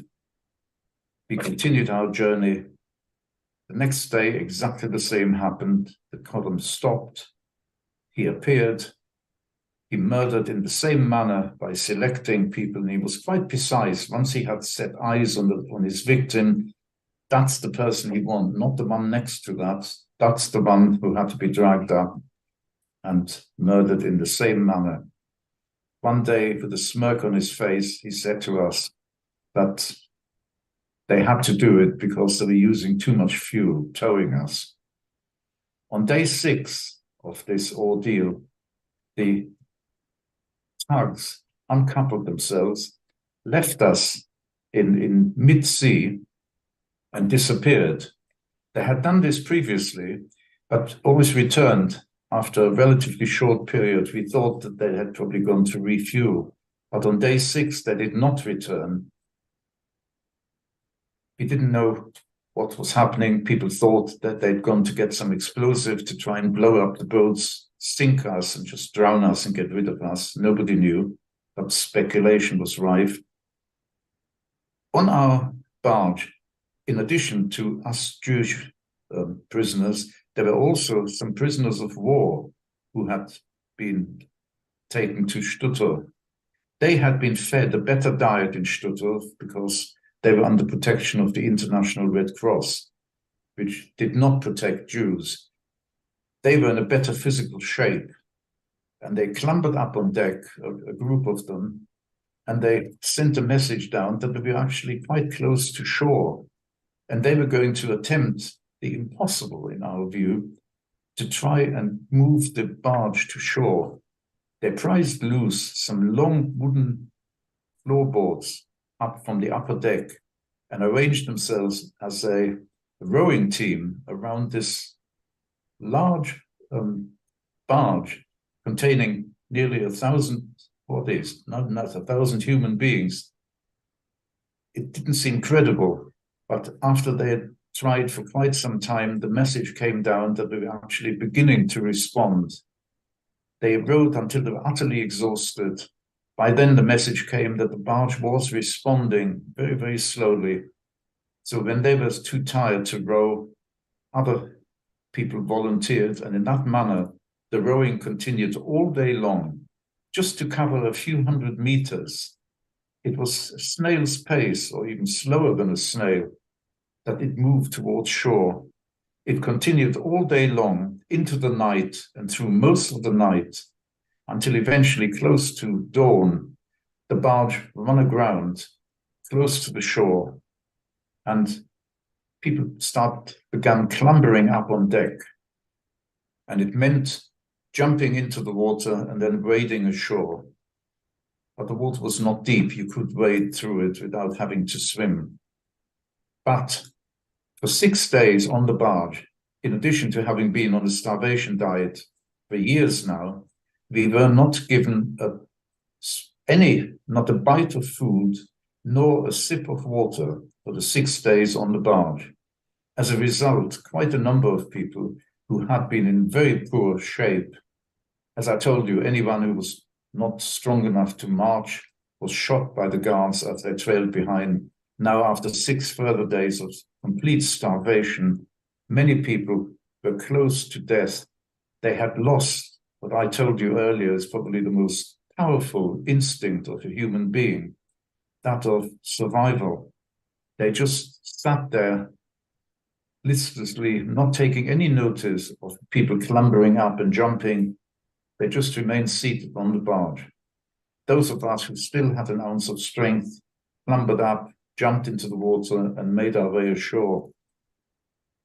We continued our journey. The next day, exactly the same happened. The column stopped. He appeared. He murdered in the same manner by selecting people, and he was quite precise. Once he had set eyes on his victim, that's the person he wanted, not the one next to that. That's the one who had to be dragged up and murdered in the same manner. One day, with a smirk on his face, he said to us that they had to do it because they were using too much fuel towing us. On day 6 of this ordeal, the tugs uncoupled themselves, left us in mid-sea, and disappeared. They had done this previously, but always returned after a relatively short period. We thought that they had probably gone to refuel, but on day 6, they did not return. We didn't know what was happening. People thought that they'd gone to get some explosive to try and blow up the boats, sink us and just drown us and get rid of us. Nobody knew, but speculation was rife. On our barge, in addition to us Jewish prisoners, there were also some prisoners of war who had been taken to Stuttgart. They had been fed a better diet in Stuttgart because they were under protection of the International Red Cross, which did not protect Jews. They were in a better physical shape, and they clambered up on deck, a group of them, and they sent a message down that we were actually quite close to shore, and they were going to attempt the impossible, in our view, to try and move the barge to shore. They prized loose some long wooden floorboards up from the upper deck and arranged themselves as a rowing team around this large barge containing nearly 1,000 bodies, not 1,000 human beings. It didn't seem credible, but after they had tried for quite some time, the message came down that we were actually beginning to respond. They rowed until they were utterly exhausted. By then, the message came that the barge was responding very, very slowly. So when they were too tired to row, other people volunteered, and in that manner, the rowing continued all day long, just to cover a few hundred meters. It was a snail's pace, or even slower than a snail, that it moved towards shore. It continued all day long, into the night, and through most of the night, until eventually, close to dawn, the barge ran aground, close to the shore, and people began clambering up on deck. And it meant jumping into the water and then wading ashore. But the water was not deep. You could wade through it without having to swim. But for 6 days on the barge, in addition to having been on a starvation diet for years now, we were not given not a bite of food, nor a sip of water for the 6 days on the barge. As a result, quite a number of people who had been in very poor shape, as I told you, anyone who was not strong enough to march was shot by the guards as they trailed behind. Now, after 6 further days of complete starvation, many people were close to death. They had lost what I told you earlier is probably the most powerful instinct of a human being, that of survival. They just sat there listlessly, not taking any notice of people clambering up and jumping. They just remained seated on the barge. Those of us who still had an ounce of strength clambered up, jumped into the water, and made our way ashore.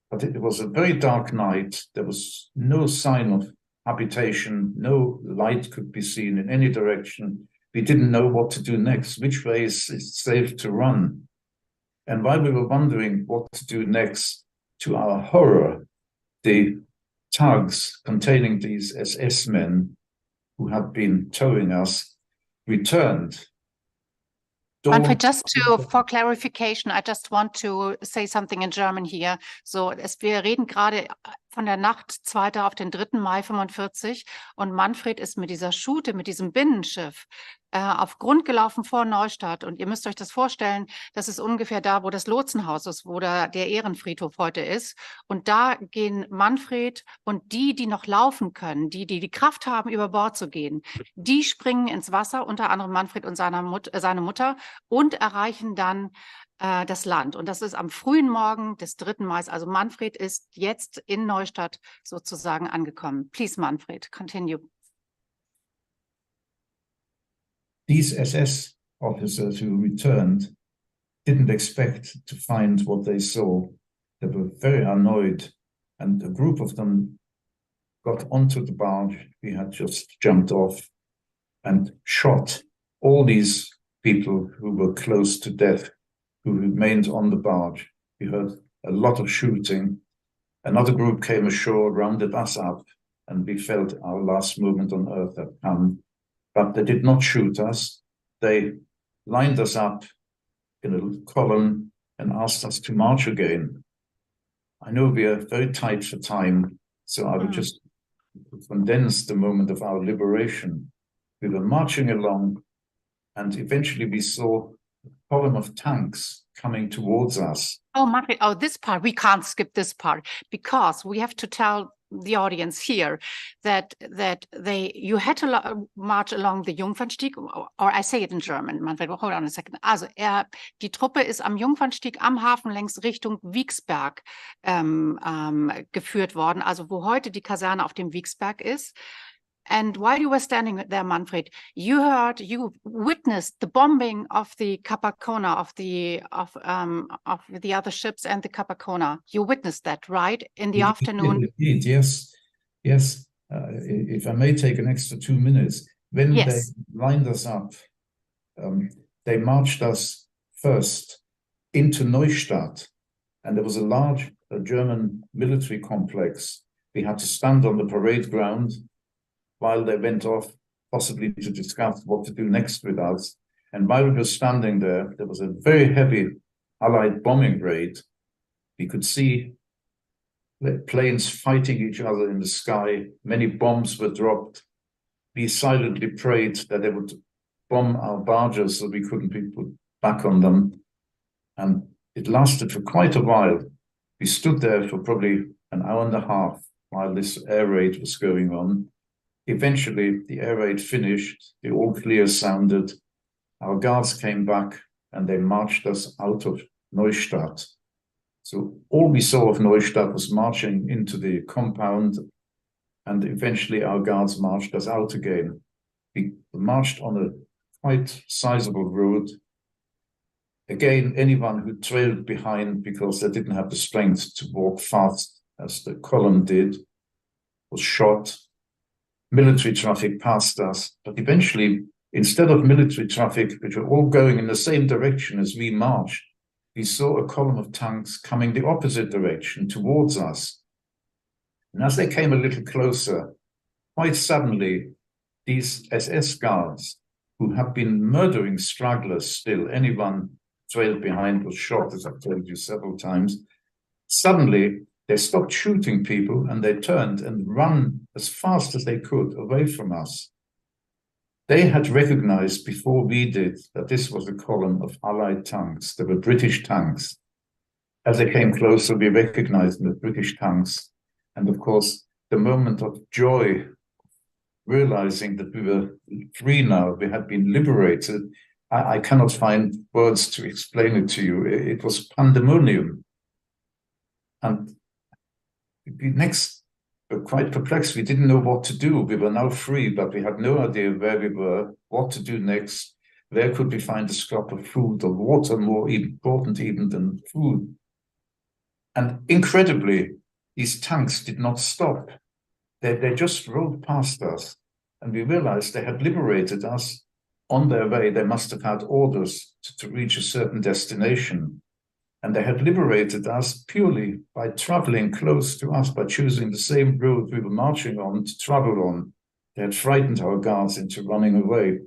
But it was a very dark night. There was no sign of habitation. No light could be seen in any direction. We didn't know what to do next. Which way is it safe to run? And while we were wondering what to do next, to our horror, the tugs containing these SS men who had been towing us returned. Manfred, for clarification, I just want to say something in German here. So, wir reden gerade von der Nacht 2. auf den 3. Mai 45 und Manfred ist mit dieser Schute, mit diesem Binnenschiff auf Grund gelaufen vor Neustadt. Und ihr müsst euch das vorstellen, das ist ungefähr da, wo das Lotsenhaus ist, wo der Ehrenfriedhof heute ist. Und da gehen Manfred und die noch laufen können, die Kraft haben, über Bord zu gehen, die springen ins Wasser, unter anderem Manfred und seine Mutter, und erreichen dann das Land. Und das ist am frühen Morgen des 3. Mai. Also Manfred ist jetzt in Neustadt sozusagen angekommen. Please, Manfred, continue. These SS officers who returned didn't expect to find what they saw. They were very annoyed, and a group of them got onto the barge we had just jumped off and shot all these people who were close to death, who remained on the barge. We heard a lot of shooting. Another group came ashore, rounded us up, and we felt our last moment on earth had come. But they did not shoot us. They lined us up in a column and asked us to march again. I know we are very tight for time, so I would just condense the moment of our liberation. We were marching along, and eventually we saw a column of tanks coming towards us. Oh, Manfred, this part, we can't skip this part, because we have to tell the audience here that you had to march along the Jungfernstieg, or I say it in German, Manfred, hold on a second. Also, die Truppe ist am Jungfernstieg am Hafen längs Richtung Wieksberg geführt worden, also wo heute die Kaserne auf dem Wieksberg ist. And while you were standing there, Manfred, you witnessed the bombing of the Capacona, of the other ships and the Capacona. You witnessed that, right? In the afternoon. Indeed, yes. If I may take an extra 2 minutes. When they lined us up, they marched us first into Neustadt, and there was a large German military complex. We had to stand on the parade ground while they went off, possibly to discuss what to do next with us. And while we were standing there, there was a very heavy Allied bombing raid. We could see the planes fighting each other in the sky. Many bombs were dropped. We silently prayed that they would bomb our barges so we couldn't be put back on them. And it lasted for quite a while. We stood there for probably an hour and a half while this air raid was going on. Eventually, the air raid finished, the all clear sounded. Our guards came back and they marched us out of Neustadt. So all we saw of Neustadt was marching into the compound, and eventually our guards marched us out again. We marched on a quite sizable road. Again, anyone who trailed behind because they didn't have the strength to walk fast as the column did was shot. Military traffic passed us, but eventually, instead of military traffic, which were all going in the same direction as we marched, we saw a column of tanks coming the opposite direction towards us. And as they came a little closer, quite suddenly, these SS guards, who had been murdering stragglers still, anyone trailed behind was shot, as I've told you several times, suddenly they stopped shooting people and they turned and ran as fast as they could away from us. They had recognized before we did that this was a column of Allied tanks. They were British tanks. As they came closer, we recognized them as British tanks. And of course, the moment of joy, realizing that we were free now, we had been liberated, I cannot find words to explain it to you. It was pandemonium. And we next were quite perplexed. We didn't know what to do. We were now free, but we had no idea where we were, what to do next. Where could we find a scrap of food or water, more important even than food? And incredibly, these tanks did not stop. They just rode past us. And we realized they had liberated us. On their way, they must have had orders to reach a certain destination. And they had liberated us purely by traveling close to us, by choosing the same road we were marching on to travel on. They had frightened our guards into running away.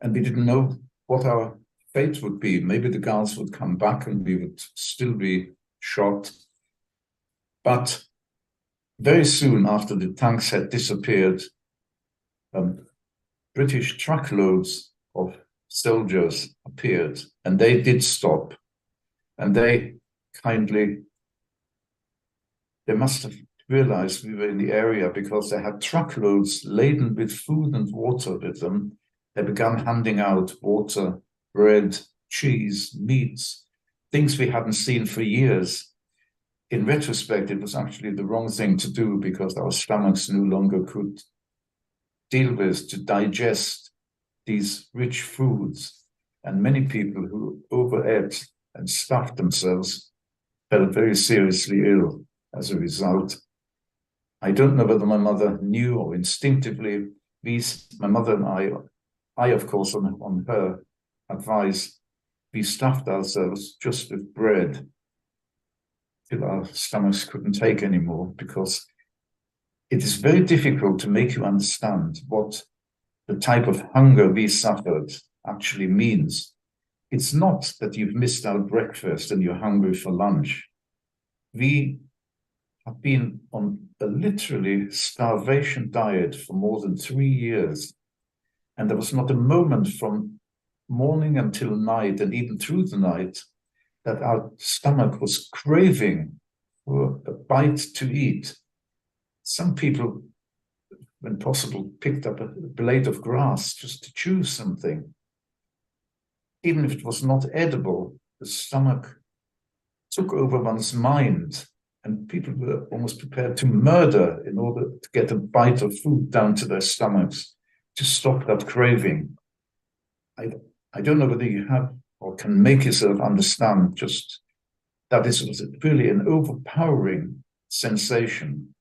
And we didn't know what our fate would be. Maybe the guards would come back and we would still be shot. But very soon after the tanks had disappeared, British truckloads of soldiers appeared, and they did stop. And they must have realized we were in the area because they had truckloads laden with food and water with them. They began handing out water, bread, cheese, meats, things we hadn't seen for years. In retrospect, it was actually the wrong thing to do because our stomachs no longer could deal with, to digest these rich foods. And many people who overate and stuffed themselves fell very seriously ill as a result. I don't know whether my mother knew or instinctively, my mother and I of course, on her advice, we stuffed ourselves just with bread till our stomachs couldn't take anymore, because it is very difficult to make you understand what the type of hunger we suffered actually means. It's not that you've missed out breakfast and you're hungry for lunch. We have been on a literally starvation diet for more than 3 years. And there was not a moment from morning until night, and even through the night, that our stomach was craving for a bite to eat. Some people, when possible, picked up a blade of grass just to chew something. Even if it was not edible, the stomach took over one's mind, and people were almost prepared to murder in order to get a bite of food down to their stomachs to stop that craving. I don't know whether you have or can make yourself understand just that this was really an overpowering sensation.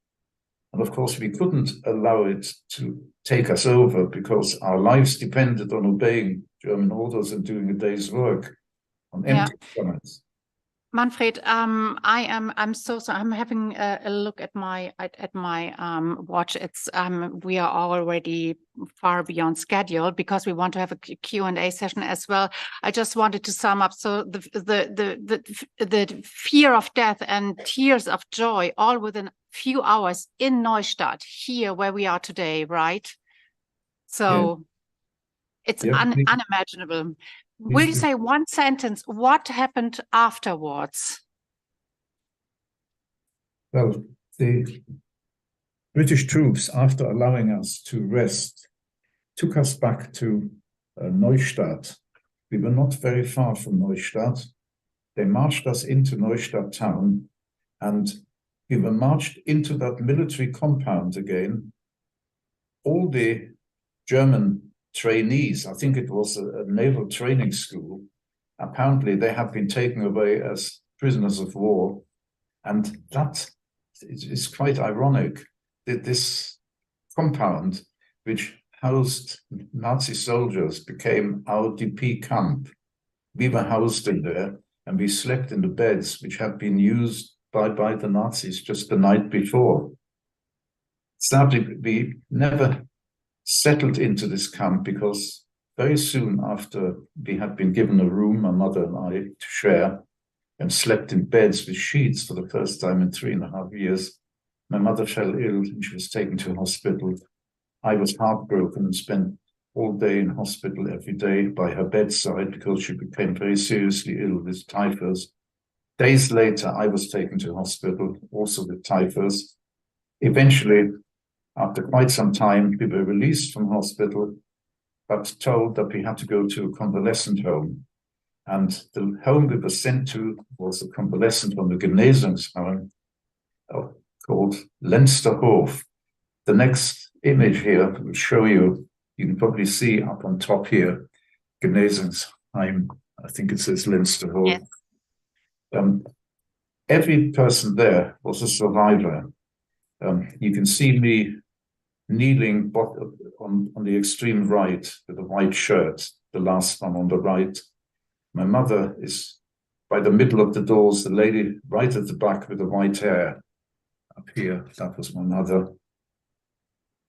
And of course, we couldn't allow it to take us over because our lives depended on obeying German orders and doing a day's work on empty stomachs. Manfred, I'm so sorry. I'm having a look at my watch. It's we are already far beyond schedule because we want to have a Q&A session as well. I just wanted to sum up. So the fear of death and tears of joy all within a few hours in Neustadt, here where we are today, right? So it's unimaginable. Will you say one sentence? What happened afterwards? Well, the British troops, after allowing us to rest, took us back to Neustadt. We were not very far from Neustadt. They marched us into Neustadt town, and we were marched into that military compound again. All the German trainees, I think it was a naval training school, apparently they had been taken away as prisoners of war. And that is quite ironic that this compound, which housed Nazi soldiers, became our DP camp. We were housed in there, and we slept in the beds which had been used by the Nazis just the night before. Sadly, we never settled into this camp because very soon after we had been given a room, my mother and I, to share, and slept in beds with sheets for the first time in 3.5 years, my mother fell ill and she was taken to hospital. I was heartbroken and spent all day in hospital every day by her bedside because she became very seriously ill with typhus. Days later, I was taken to hospital, also with typhus. Eventually, after quite some time, we were released from hospital, but told that we had to go to a convalescent home. And the home we were sent to was a convalescent home, a Genesungsheim, called Lensterhof. The next image here will show you, you can probably see up on top here, Genesungsheim, I think it says Lensterhof. Yes. Every person there was a survivor. You can see me kneeling on the extreme right with a white shirt, the last one on the right. My mother is by the middle of the doors, the lady right at the back with the white hair. Up here, that was my mother.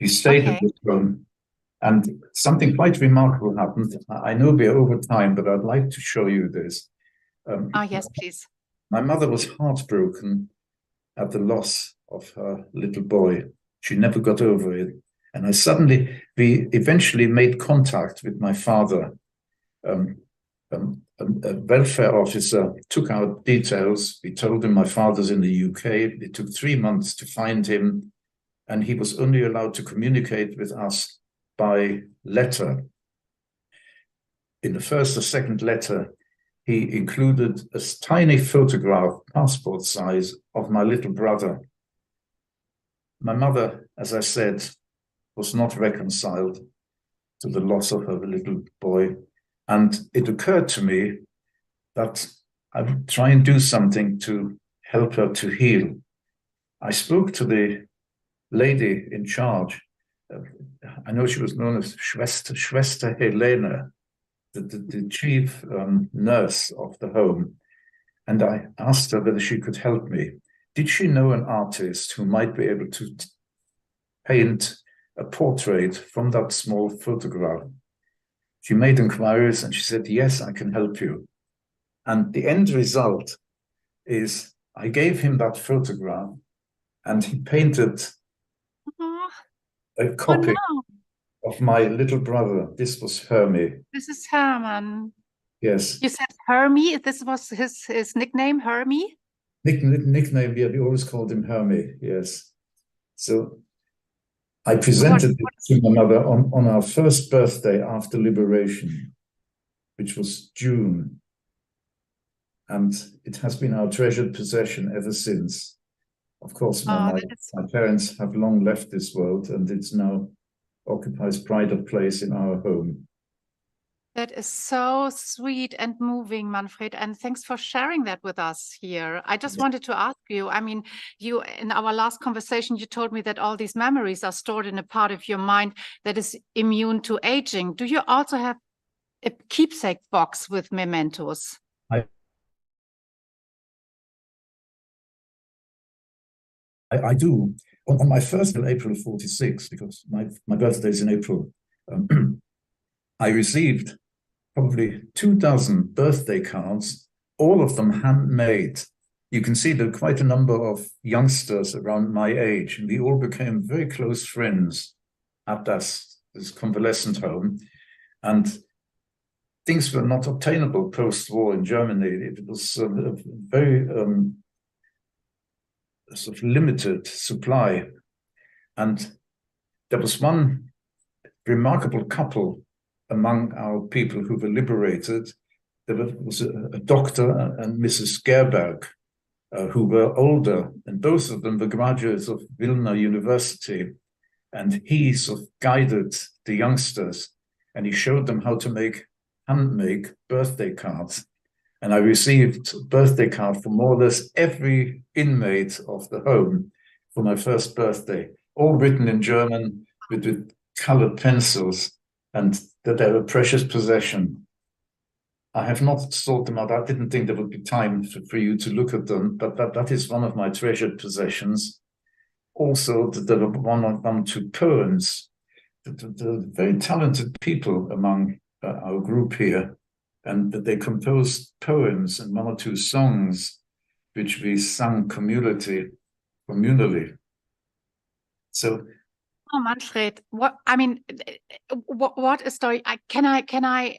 We stayed at this home, and something quite remarkable happened. I know we're over time, but I'd like to show you this. Yes, please. My mother was heartbroken at the loss of her little boy. She never got over it. And we eventually made contact with my father. A welfare officer took our details. We told him my father's in the UK. It took 3 months to find him, and he was only allowed to communicate with us by letter. In the first or second letter, he included a tiny photograph, passport size, of my little brother. My mother, as I said, was not reconciled to the loss of her little boy. And it occurred to me that I would try and do something to help her to heal. I spoke to the lady in charge. I know she was known as Schwester Helene, the chief nurse of the home. And I asked her whether she could help me. Did she know an artist who might be able to paint a portrait from that small photograph? She made inquiries and she said, yes, I can help you. And the end result is I gave him that photograph and he painted a copy of my little brother. This was Hermie. This is Herman. Yes. You said Hermie? This was his nickname, Hermie? Nickname, yeah, we always called him Hermie, yes. So I presented it to my mother on our first birthday after liberation, which was June. And it has been our treasured possession ever since. Of course, my parents have long left this world, and it now occupies pride of place in our home. That is so sweet and moving, Manfred, and thanks for sharing that with us here. I just wanted to ask you, I mean, you in our last conversation, you told me that all these memories are stored in a part of your mind that is immune to aging. Do you also have a keepsake box with mementos? I do. On my first April 46, because my birthday is in April, I received probably 24 birthday cards, all of them handmade. You can see that quite a number of youngsters around my age, and we all became very close friends at this convalescent home. And things were not obtainable post-war in Germany. It was a very sort of limited supply. And there was one remarkable couple among our people who were liberated. There was a doctor and Mrs. Goldberg, who were older, and both of them were graduates of Vilna University. And he sort of guided the youngsters, and he showed them how to handmade birthday cards. And I received a birthday card from more or less every inmate of the home for my first birthday, all written in German with colored pencils, and that they're a precious possession. I have not sought them out. I didn't think there would be time for you to look at them, but that is one of my treasured possessions. Also, there were one or two poems. The very talented people among our group here, and that they composed poems and one or two songs which we sang communally. So, oh, Manfred, what a story! Can I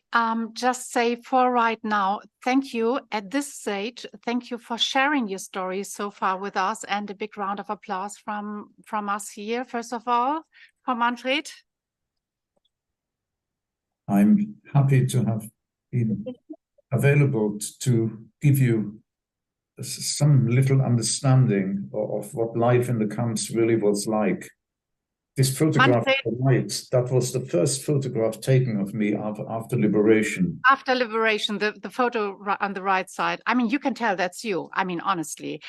just say for right now, thank you at this stage. Thank you for sharing your story so far with us, and a big round of applause from us here. First of all, for Manfred. I'm happy to have been available to give you some little understanding of what life in the camps really was like. This photograph, that was the first photograph taken of me after liberation. After liberation, the photo on the right side. I mean, you can tell that's you. I mean, honestly.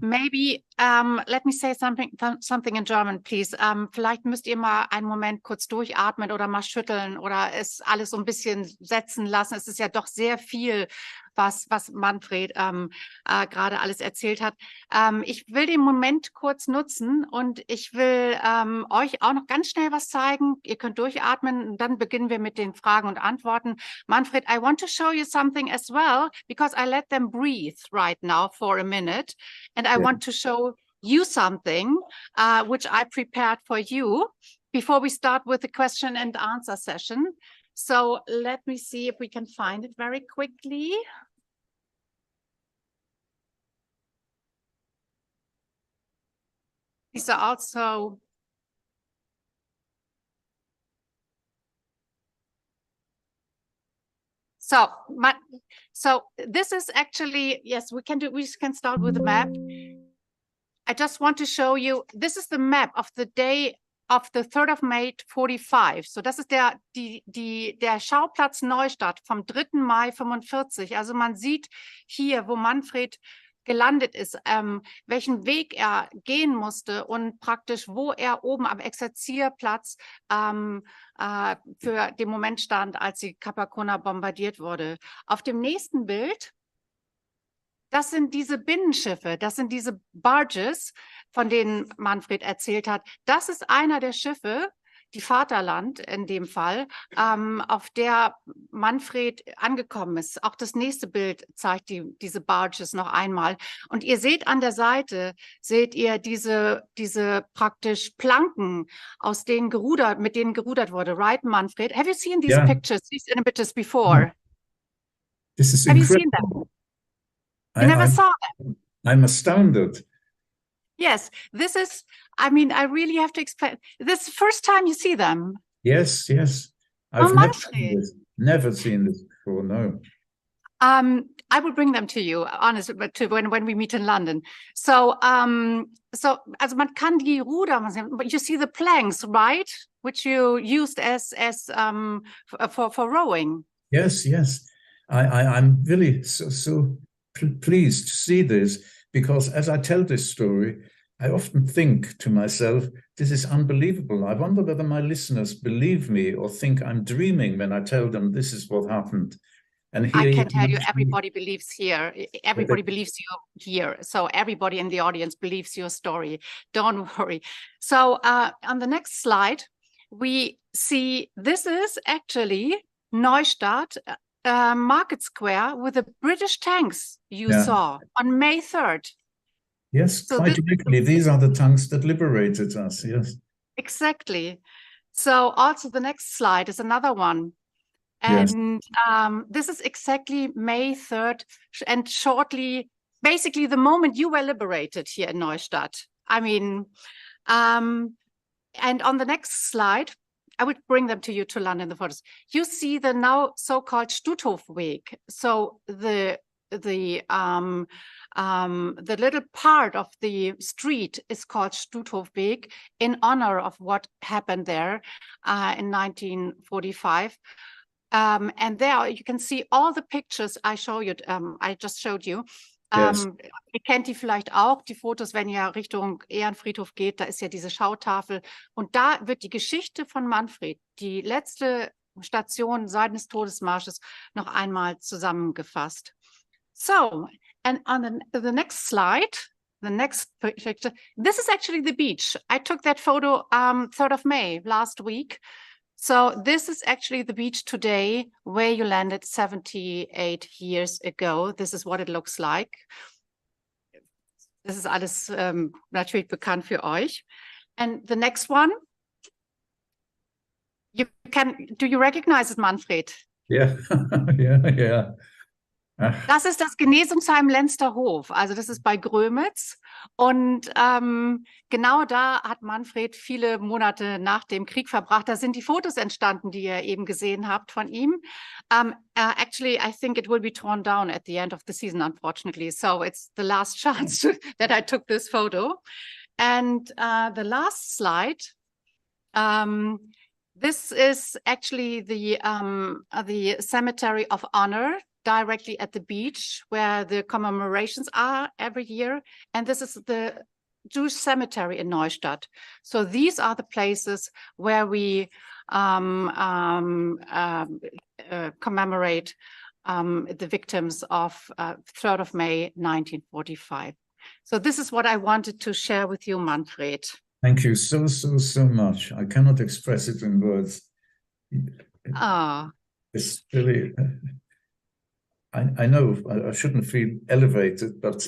Maybe, let me say something in German, please. Vielleicht müsst ihr mal einen Moment kurz durchatmen oder mal schütteln oder es alles so ein bisschen setzen lassen. Es ist ja doch sehr viel, was Manfred gerade alles erzählt hat. Ich will den Moment kurz nutzen und ich will euch auch noch ganz schnell was zeigen. Ihr könnt durchatmen und dann beginnen wir mit den Fragen und Antworten. Manfred, I want to show you something as well, because I let them breathe right now for a minute, and I want to show you something which I prepared for you before we start with the question and answer session. So let me see if we can find it very quickly. These are also so this is actually, yes, we can start with the map. I just want to show you, this is the map of the day of the 3rd of May 45. So das ist der Schauplatz Neustadt vom 3. Mai 45. Also man sieht hier, wo Manfred gelandet ist, welchen Weg er gehen musste und praktisch, wo er oben am Exerzierplatz für den Moment stand, als die Capacona bombardiert wurde. Auf dem nächsten Bild, das sind diese Binnenschiffe, das sind diese Barges, von denen Manfred erzählt hat. Das ist einer der Schiffe, die Vaterland in dem Fall, auf der Manfred angekommen ist. Auch das nächste Bild zeigt diese Barges noch einmal. Und ihr seht an der Seite, seht ihr diese praktisch Planken, mit denen gerudert wurde. Right, Manfred? Have you seen these pictures, these images before? This is Have incredible. you seen them? You never saw them? I'm astounded. Yes, this is, I mean, I really have to explain. This is the first time you see them. Yes. I've never seen this before, no. I will bring them to you, honestly, but when we meet in London. So, also man kann die Ruder, but you see the planks, right? Which you used as for rowing. Yes. I'm really so pleased to see this, because as I tell this story, I often think to myself, this is unbelievable. I wonder whether my listeners believe me or think I'm dreaming when I tell them this is what happened. And here I you can tell you, mentioned- everybody believes here. Everybody believes you here. So everybody in the audience believes your story. Don't worry. So on the next slide, we see this is actually Neustadt Market Square with the British tanks you saw on May 3rd. Yes, So quite literally. These are the tanks that liberated us. Yes. Exactly. So also the next slide is another one. Yes. And this is exactly May 3rd, and shortly, basically the moment you were liberated here in Neustadt. I mean, and on the next slide, I would bring them to you to London, the photos. You see the now so-called Stuthofweg. So the little part of the street is called Stuthofweg in honor of what happened there in 1945. And there you can see all the pictures I just showed you. Yes. Ihr kennt die vielleicht auch, die Fotos, wenn ihr Richtung Ehrenfriedhof geht, da ist ja diese Schautafel. Und da wird die Geschichte von Manfred, die letzte Station seines Todesmarsches, noch einmal zusammengefasst. So, and on the next slide, the next picture, this is actually the beach. I took that photo 3rd of May last week. So this is actually the beach today where you landed 78 years ago. This is what it looks like. Das ist alles natürlich bekannt für euch. And the next one, do you recognize it, Manfred? Yeah, yeah. Das ist das Genesungsheim Lensterhof, also das ist bei Grömitz, und genau da hat Manfred viele Monate nach dem Krieg verbracht. Da sind die Fotos entstanden, die ihr eben gesehen habt von ihm. Actually, I think it will be torn down at the end of the season, unfortunately, so it's the last chance that I took this photo. And the last slide, this is actually the Cemetery of Honor, directly at the beach where the commemorations are every year. And this is the Jewish cemetery in Neustadt. So these are the places where we commemorate the victims of 3rd of May, 1945. So this is what I wanted to share with you, Manfred. Thank you so much. I cannot express it in words. It's really... I know I shouldn't feel elevated, but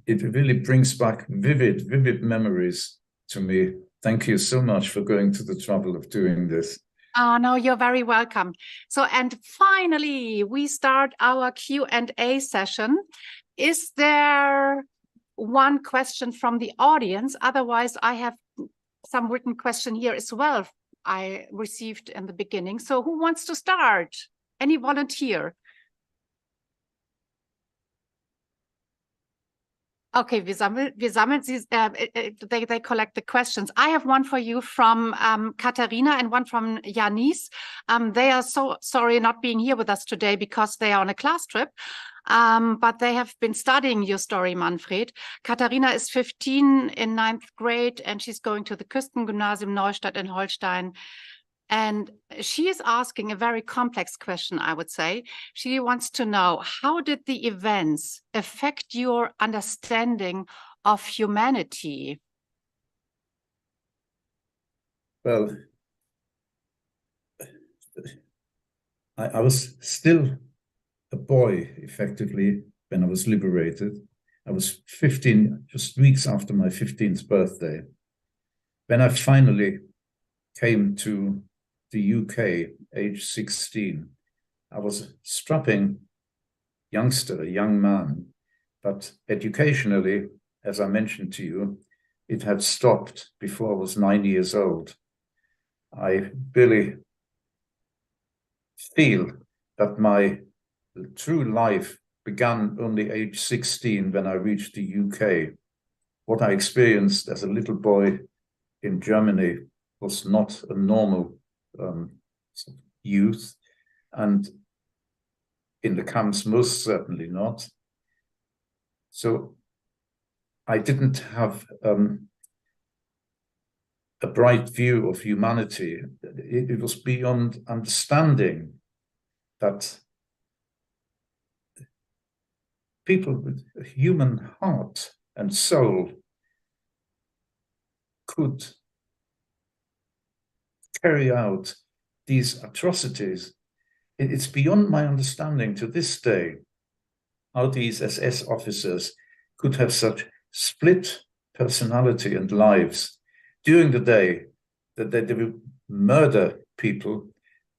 it really brings back vivid memories to me. Thank you so much for going to the trouble of doing this. Oh, no, you're very welcome. So, and finally, we start our Q&A session. Is there one question from the audience? Otherwise, I have some written question here as well I received in the beginning. So who wants to start? Any volunteer? Okay, wir sammeln sie, they collect the questions. I have one for you from Katharina and one from Janice. They are so sorry not being here with us today because they are on a class trip, but they have been studying your story, Manfred. Katharina is 15 in 9th grade and she's going to the Küstengymnasium Neustadt in Holstein. And she is asking a very complex question, I would say. She wants to know, how did the events affect your understanding of humanity? Well, I was still a boy, effectively, when I was liberated. I was 15, just weeks after my 15th birthday. When I finally came to the UK, age 16. I was a strapping youngster, a young man, but educationally, as I mentioned to you, it had stopped before I was 9 years old. I really feel that my true life began only age 16 when I reached the UK. What I experienced as a little boy in Germany was not a normal youth, and in the camps most certainly not. So I didn't have a bright view of humanity. It was beyond understanding that people with a human heart and soul could carry out these atrocities. It's beyond my understanding to this day how these SS officers could have such split personality and lives during the day, that they would murder people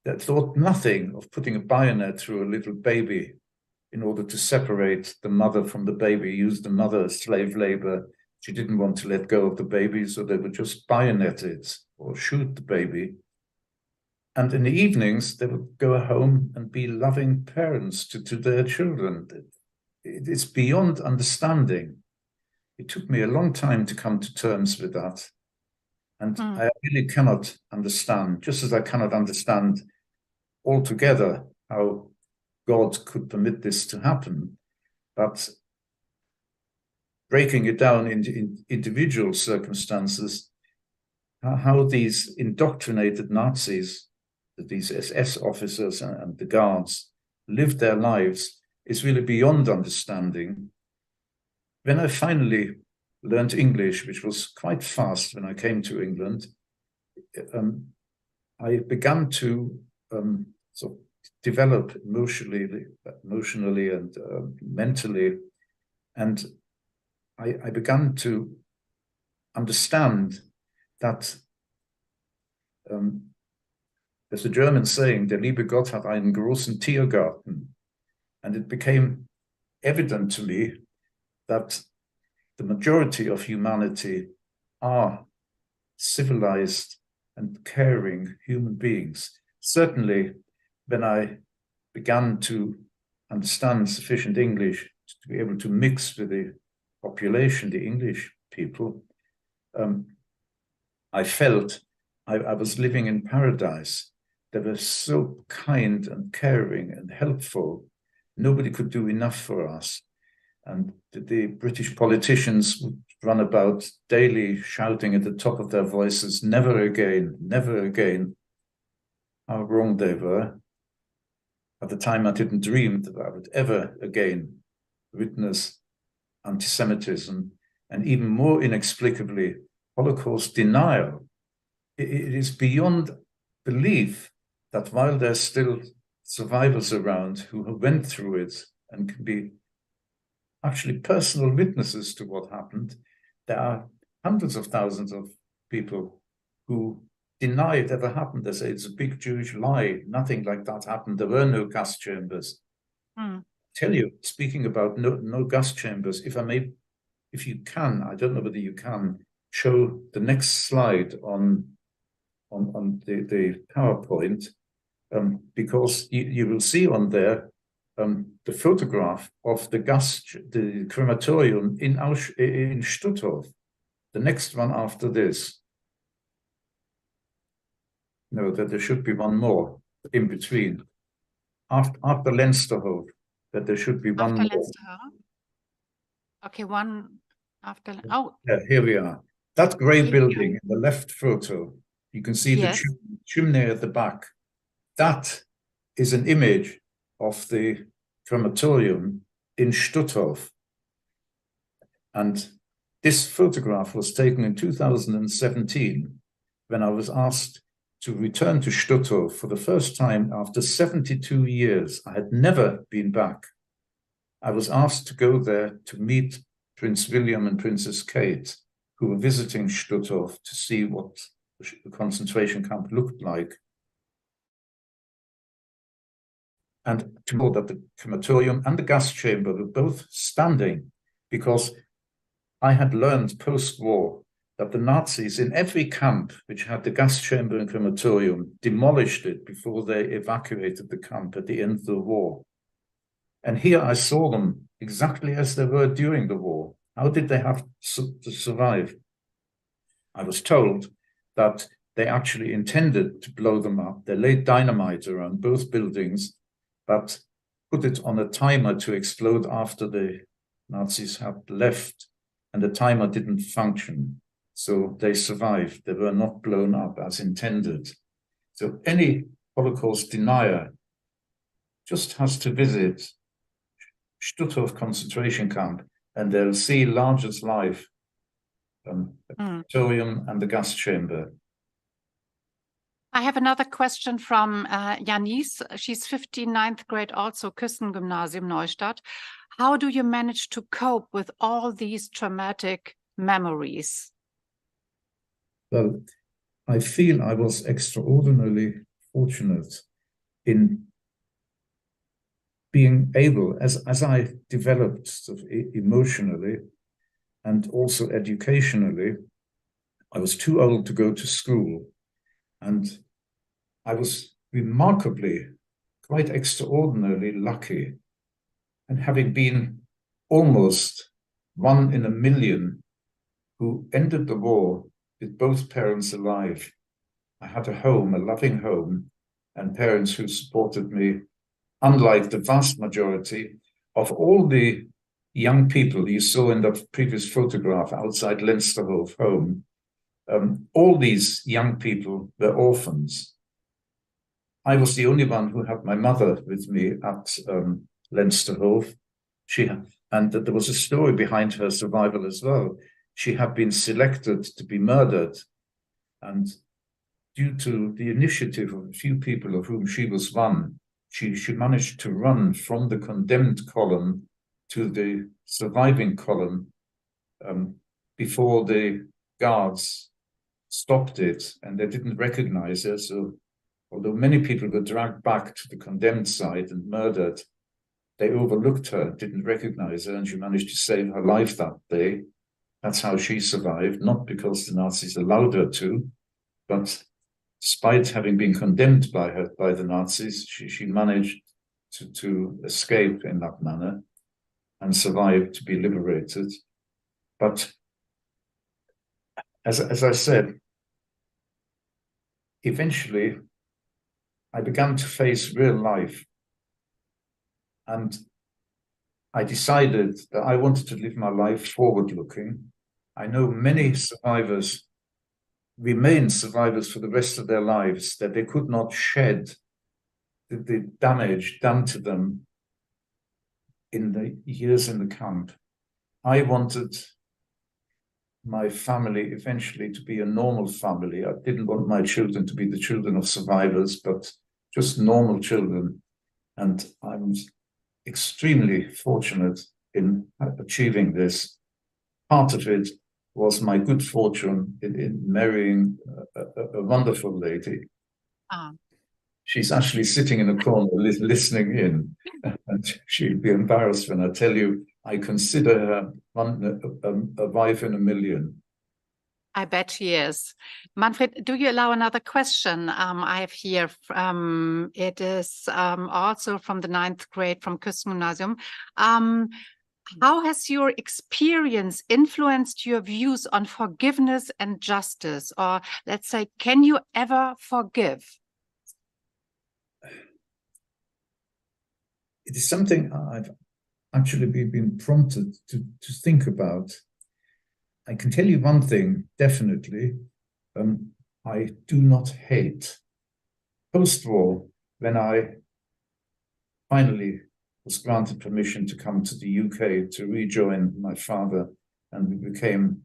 that thought nothing of putting a bayonet through a little baby in order to separate the mother from the baby, use the mother as slave labor. She didn't want to let go of the baby, so they would just bayonet it or shoot the baby. And in the evenings, they would go home and be loving parents to their children. It's beyond understanding. It took me a long time to come to terms with that. And I really cannot understand, just as I cannot understand altogether how God could permit this to happen. But breaking it down into individual circumstances, how these indoctrinated Nazis, these SS officers and the guards lived their lives is really beyond understanding. When I finally learned English, which was quite fast when I came to England, I began to sort of develop emotionally and mentally, and I began to understand that there's a German saying, der liebe Gott hat einen großen Tiergarten. And it became evident to me that the majority of humanity are civilized and caring human beings. Certainly, when I began to understand sufficient English to be able to mix with the population, the English people, I felt I was living in paradise. They were so kind and caring and helpful. Nobody could do enough for us. And the British politicians would run about daily shouting at the top of their voices, never again, never again. How wrong they were. At the time, I didn't dream that I would ever again witness anti-Semitism, and even more inexplicably, Holocaust denial. It is beyond belief that while there's still survivors around who went through it and can be actually personal witnesses to what happened, there are hundreds of thousands of people who deny it ever happened. They say it's a big Jewish lie. Nothing like that happened. There were no gas chambers. I tell you, speaking about no gas chambers, if I may, if you can, I don't know whether you can, show the next slide on the PowerPoint, because you will see on there the photograph of the crematorium in Stutthof. The next one after this. No, that there should be one more in between. After Lensterhof, that there should be one After more. Lensterhof? Okay, one after. Oh, yeah, here we are. That grey building in the left photo, you can see the chimney at the back. That is an image of the crematorium in Stutthof. And this photograph was taken in 2017 when I was asked to return to Stutthof for the first time after 72 years. I had never been back. I was asked to go there to meet Prince William and Princess Kate, who were visiting Stutthof to see what the concentration camp looked like. And to know that the crematorium and the gas chamber were both standing, because I had learned post-war that the Nazis in every camp which had the gas chamber and crematorium demolished it before they evacuated the camp at the end of the war. And here I saw them exactly as they were during the war. How did they have to survive? I was told that they actually intended to blow them up. They laid dynamite around both buildings, but put it on a timer to explode after the Nazis had left, and the timer didn't function. So they survived. They were not blown up as intended. So any Holocaust denier just has to visit Stutthof concentration camp, and they'll see large as life, auditorium and the gas chamber. I have another question from Janice. She's 59th grade, also Küstengymnasium Neustadt. How do you manage to cope with all these traumatic memories? Well, I feel I was extraordinarily fortunate in being able, as I developed sort of emotionally and also educationally, I was too old to go to school. And I was remarkably, quite extraordinarily lucky. And having been almost 1 in a million who ended the war with both parents alive, I had a home, a loving home, and parents who supported me, unlike the vast majority of all the young people you saw in the previous photograph outside Leinsterhof home. All these young people were orphans. I was the only one who had my mother with me at Leinsterhof. And there was a story behind her survival as well. She had been selected to be murdered, and due to the initiative of a few people, of whom she was one, she managed to run from the condemned column to the surviving column before the guards stopped it, and they didn't recognize her. So although many people were dragged back to the condemned side and murdered, they overlooked her, didn't recognize her, and she managed to save her life that day. That's how she survived, not because the Nazis allowed her to, but despite having been condemned by the Nazis, she managed to escape in that manner and survive to be liberated. But as I said, eventually I began to face real life, and I decided that I wanted to live my life forward-looking. I know many survivors remain survivors for the rest of their lives, that they could not shed the damage done to them in the years in the camp. I wanted my family eventually to be a normal family. I didn't want my children to be the children of survivors, but just normal children. And I'm extremely fortunate in achieving this. Part of it was my good fortune in marrying a wonderful lady. She's actually sitting in a corner listening in, and she'll be embarrassed when I tell you I consider her a wife in a million. I bet she is. Manfred, do you allow another question? I have here, it is also from the 9th grade from Küstengymnasium. How has your experience influenced your views on forgiveness and justice? Or let's say, can you ever forgive? It is something I've actually been prompted to think about. I can tell you one thing, definitely. I do not hate. Post-war, when I finally was granted permission to come to the UK to rejoin my father, and we became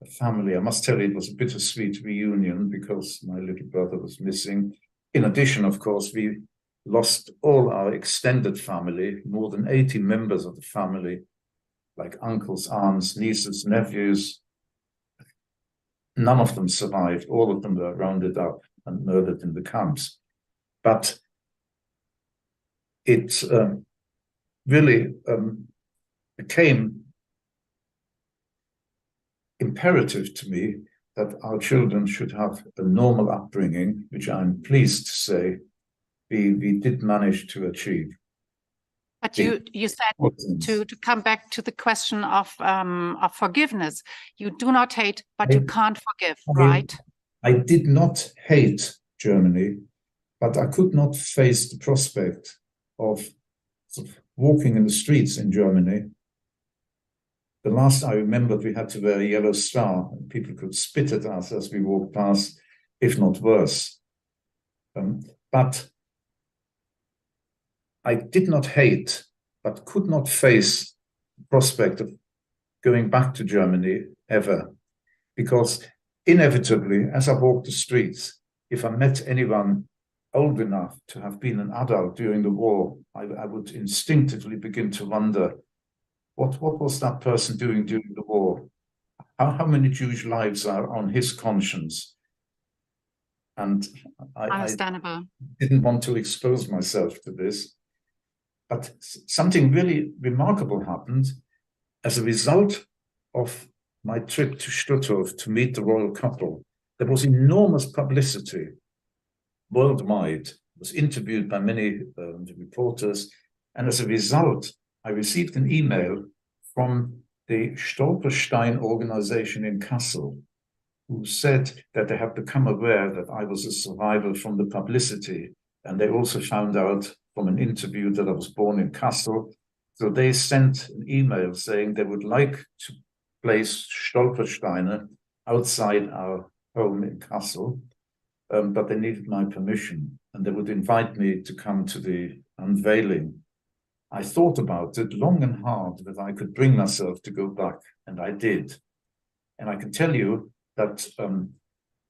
a family. I must tell you, it was a bittersweet reunion because my little brother was missing. In addition, of course, we lost all our extended family, more than 80 members of the family, like uncles, aunts, nieces, nephews. None of them survived. All of them were rounded up and murdered in the camps. But it really became imperative to me that our children should have a normal upbringing, which I'm pleased to say we did manage to achieve. But you said to come back to the question of forgiveness. You do not hate, but you can't forgive, right? I did not hate Germany, but I could not face the prospect of sort of walking in the streets in Germany. The last I remembered, we had to wear a yellow star, and people could spit at us as we walked past, if not worse. But I did not hate, but could not face the prospect of going back to Germany ever, because inevitably, as I walked the streets, if I met anyone old enough to have been an adult during the war, I would instinctively begin to wonder, what was that person doing during the war? How many Jewish lives are on his conscience? And I didn't want to expose myself to this. But something really remarkable happened as a result of my trip to Stuttgart to meet the royal couple. There was enormous publicity worldwide. I was interviewed by many reporters. And as a result, I received an email from the Stolperstein organization in Kassel, who said that they had become aware that I was a survivor from the publicity. And they also found out from an interview that I was born in Kassel. So they sent an email saying they would like to place Stolpersteine outside our home in Kassel, but they needed my permission, and they would invite me to come to the unveiling. I thought about it long and hard that I could bring myself to go back, and I did. And I can tell you that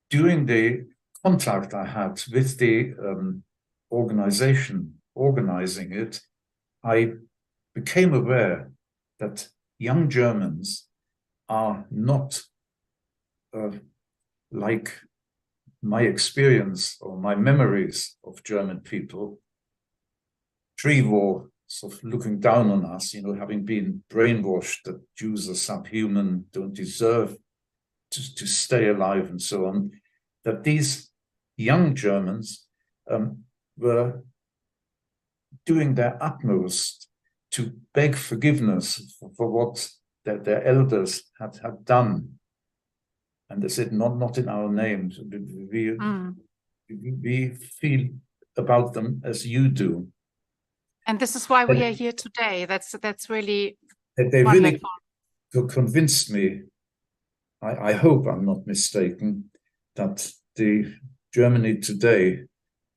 during the contact I had with the organization organizing it, I became aware that young Germans are not like my experience or my memories of German people, pre-war, sort of looking down on us, having been brainwashed that Jews are subhuman, don't deserve to stay alive and so on, that these young Germans were doing their utmost to beg forgiveness for what their elders had done. And they said, not in our names. We feel about them as you do. And this is why we are here today. That's really they wonderful. Really convinced me, I hope I'm not mistaken, that the Germany today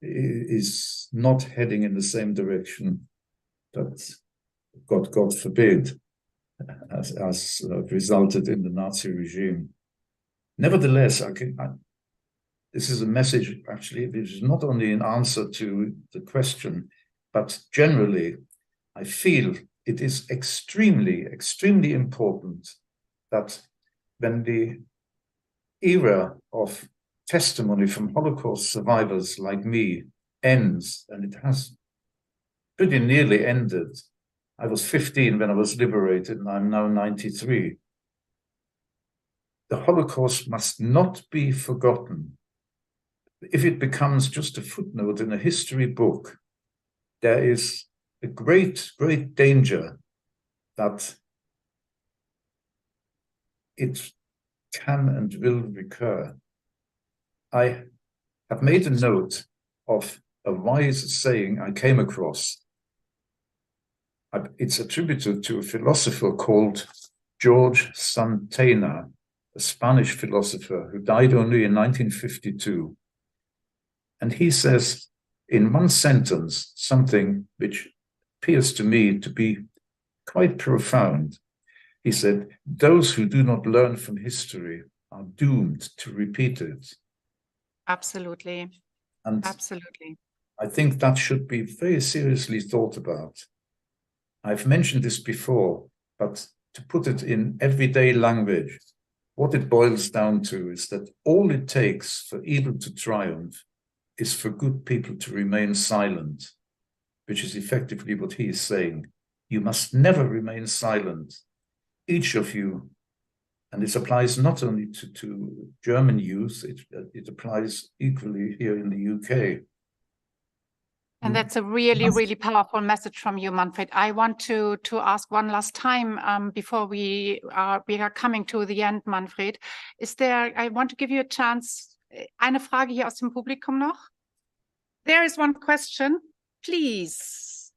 is not heading in the same direction that God forbid has resulted in the Nazi regime. Nevertheless, this is a message, actually, which is not only an answer to the question, but generally, I feel it is extremely, extremely important that when the era of testimony from Holocaust survivors like me ends, and it has pretty nearly ended. I was 15 when I was liberated, and I'm now 93. The Holocaust must not be forgotten. If it becomes just a footnote in a history book, there is a great, great danger that it can and will recur. I have made a note of a wise saying I came across. It's attributed to a philosopher called George Santayana, a Spanish philosopher who died only in 1952. And he says in one sentence something which appears to me to be quite profound. He said, "Those who do not learn from history are doomed to repeat it." Absolutely. And absolutely. I think that should be very seriously thought about. I've mentioned this before, but to put it in everyday language, what it boils down to is that all it takes for evil to triumph is for good people to remain silent, which is effectively what he is saying. You must never remain silent. Each of you, and this applies not only to German youth, it applies equally here in the UK. And that's a really, really powerful message from you, Manfred. I want to ask one last time before we are coming to the end, Manfred. I want to give you a chance. Eine Frage hier aus dem Publikum noch. There is one question, please.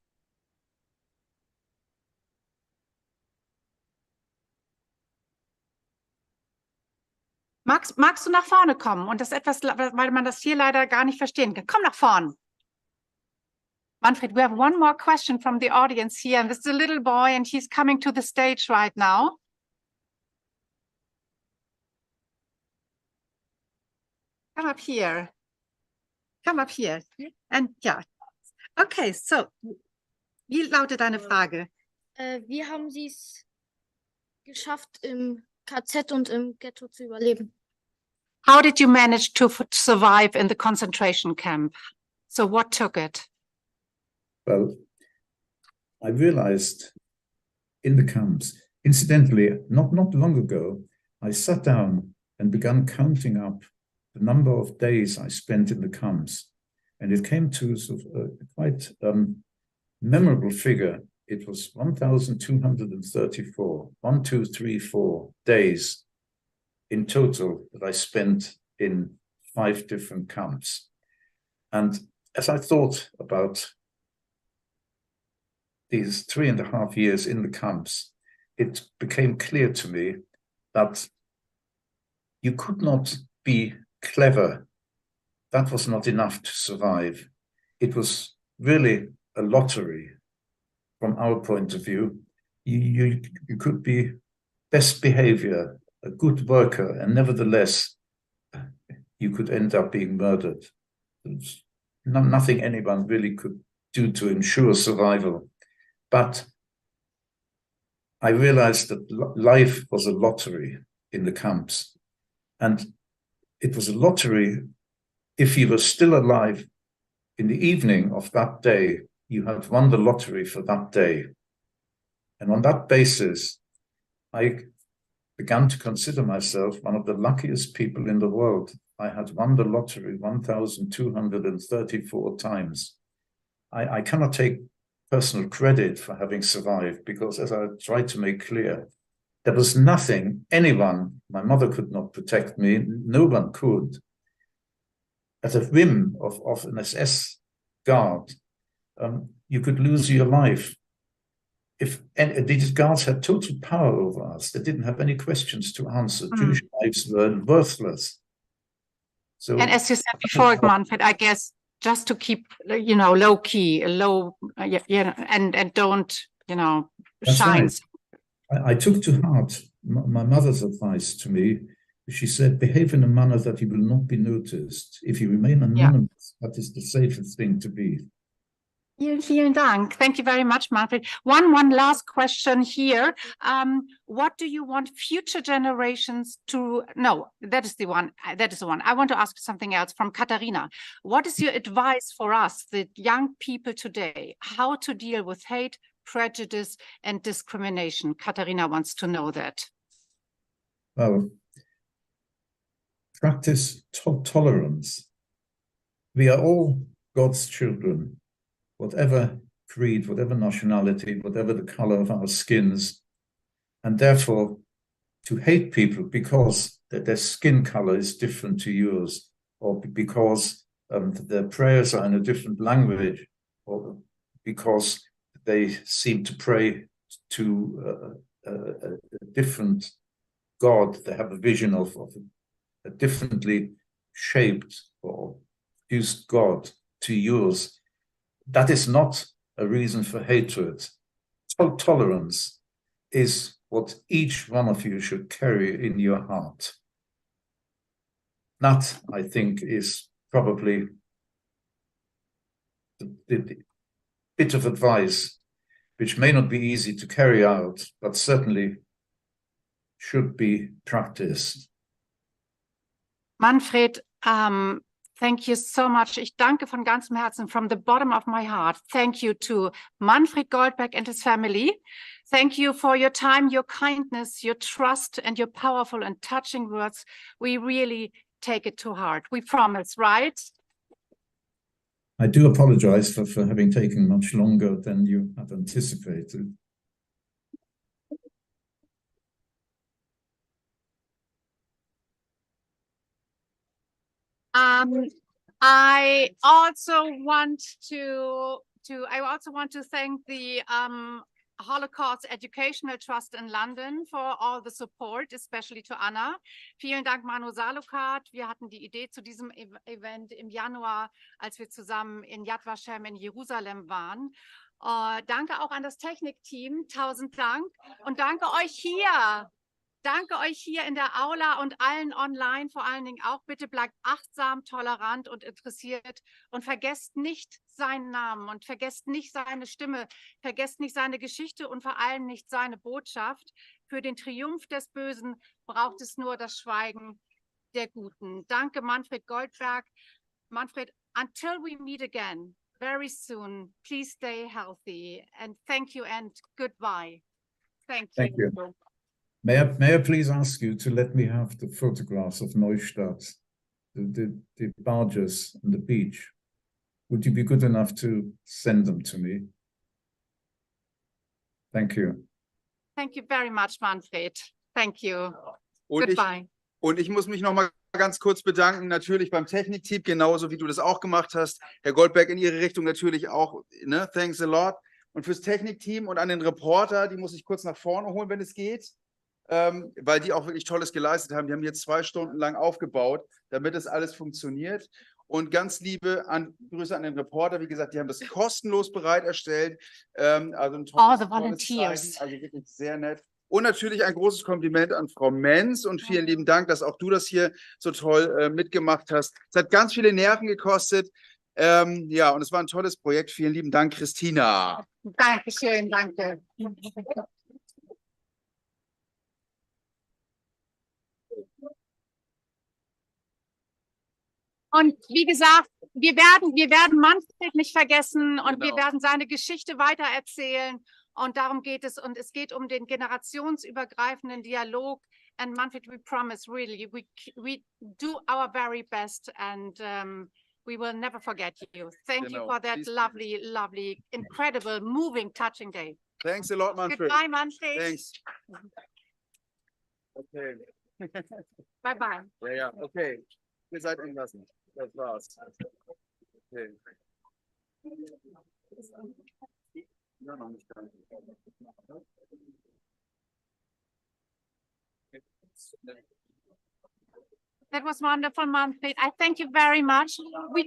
Magst du nach vorne kommen und das etwas, weil man das hier leider gar nicht verstehen kann. Komm nach vorne. Manfred, we have one more question from the audience here, and this is a little boy, and he's coming to the stage right now. Come up here. Come up here. And ja. Okay, so, wie lautet deine Frage? Wie haben Sie es geschafft, im KZ und im Ghetto zu überleben? How did you manage to survive in the concentration camp? So what took it? Well, I realized in the camps, incidentally, not long ago, I sat down and began counting up the number of days I spent in the camps. And it came to sort of a quite memorable figure. It was 1,234, 1, 2, 3, 4 days in total that I spent in 5 different camps. And as I thought about these 3.5 years in the camps, it became clear to me that you could not be clever. That was not enough to survive. It was really a lottery from our point of view. You could be best behavior, a good worker, and nevertheless, you could end up being murdered. There's nothing anyone really could do to ensure survival. But I realized that life was a lottery in the camps. And it was a lottery if you were still alive in the evening of that day, you had won the lottery for that day. And on that basis, I began to consider myself one of the luckiest people in the world. I had won the lottery 1,234 times. I cannot take personal credit for having survived because, as I tried to make clear, there was nothing, anyone, my mother could not protect me, no one could. At the whim of an SS guard, you could lose your life. These guards had total power over us, they didn't have any questions to answer. Jewish lives were worthless. So, and as you said before, Manfred, I guess just to keep, low key, and don't, shine. Right. I took to heart my mother's advice to me. She said, behave in a manner that you will not be noticed. If you remain anonymous, that is the safest thing to be. Vielen Dank. Thank you very much, Manfred. One last question here. What do you want future generations to know? That is the one. I want to ask something else from Katharina. What is your advice for us, the young people today, how to deal with hate, prejudice, and discrimination? Katharina wants to know that. Well, practice tolerance. We are all God's children. Whatever creed, whatever nationality, whatever the color of our skins, and therefore to hate people because their skin color is different to yours, or because their prayers are in a different language, or because they seem to pray to a different God, they have a vision of a differently shaped or used God to yours. That is not a reason for hatred. Tolerance is what each one of you should carry in your heart. That, I think, is probably the bit of advice which may not be easy to carry out, but certainly should be practiced. Manfred, thank you so much. Ich danke von ganzem Herzen, from the bottom of my heart. Thank you to Manfred Goldberg and his family. Thank you for your time, your kindness, your trust, and your powerful and touching words. We really take it to heart. We promise, right? I do apologize for having taken much longer than you had anticipated. I also want to thank the Holocaust Educational Trust in London for all the support, especially to Anna. Vielen Dank, Manu Salokat. Wir hatten die Idee zu diesem Event im Januar, als wir zusammen in Yad Vashem in Jerusalem waren. Danke auch an das Technikteam. 1000 Dank. Und danke euch hier. Danke euch hier in der Aula und allen online, vor allen Dingen auch. Bitte bleibt achtsam, tolerant und interessiert und vergesst nicht seinen Namen und vergesst nicht seine Stimme, vergesst nicht seine Geschichte und vor allem nicht seine Botschaft. Für den Triumph des Bösen braucht es nur das Schweigen der Guten. Danke, Manfred Goldberg. Manfred, until we meet again very soon, please stay healthy and thank you and goodbye. Thank you. Thank you. May I please ask you to let me have the photographs of Neustadt, the barges and the beach? Would you be good enough to send them to me? Thank you. Thank you very much, Manfred. Thank you. Und Goodbye. Ich muss mich noch mal ganz kurz bedanken, natürlich beim Technikteam, genauso wie du das auch gemacht hast. Herr Goldberg, in Ihre Richtung natürlich auch. Ne? Thanks a lot. Und fürs Technikteam und an den Reporter, die muss ich kurz nach vorne holen, wenn es geht. Weil die auch wirklich Tolles geleistet haben. Die haben jetzt 2 Stunden lang aufgebaut, damit das alles funktioniert. Und ganz liebe Grüße an den Reporter. Wie gesagt, die haben das kostenlos bereit erstellt. Also ein tolles Zeichen, also wirklich sehr nett. Und natürlich ein großes Kompliment an Frau Menz und vielen lieben Dank, dass auch du das hier so toll mitgemacht hast. Es hat ganz viele Nerven gekostet. Ja, und es war ein tolles Projekt. Vielen lieben Dank, Christina. Dankeschön, danke. Und wie gesagt, wir werden Manfred nicht vergessen und wir werden seine Geschichte weitererzählen. Und darum geht es. Und es geht um den generationsübergreifenden Dialog. And Manfred, we promise really, we do our very best and we will never forget you. Thank you for that lovely, lovely, incredible, moving, touching day. Thanks a lot, Manfred. Goodbye, Manfred. Thanks. Okay. Bye-bye. Ja, okay. Ihr seid entlassen. Das war's. Okay. Ja, noch nicht ganz. That was wonderful, Manfred. I thank you very much. We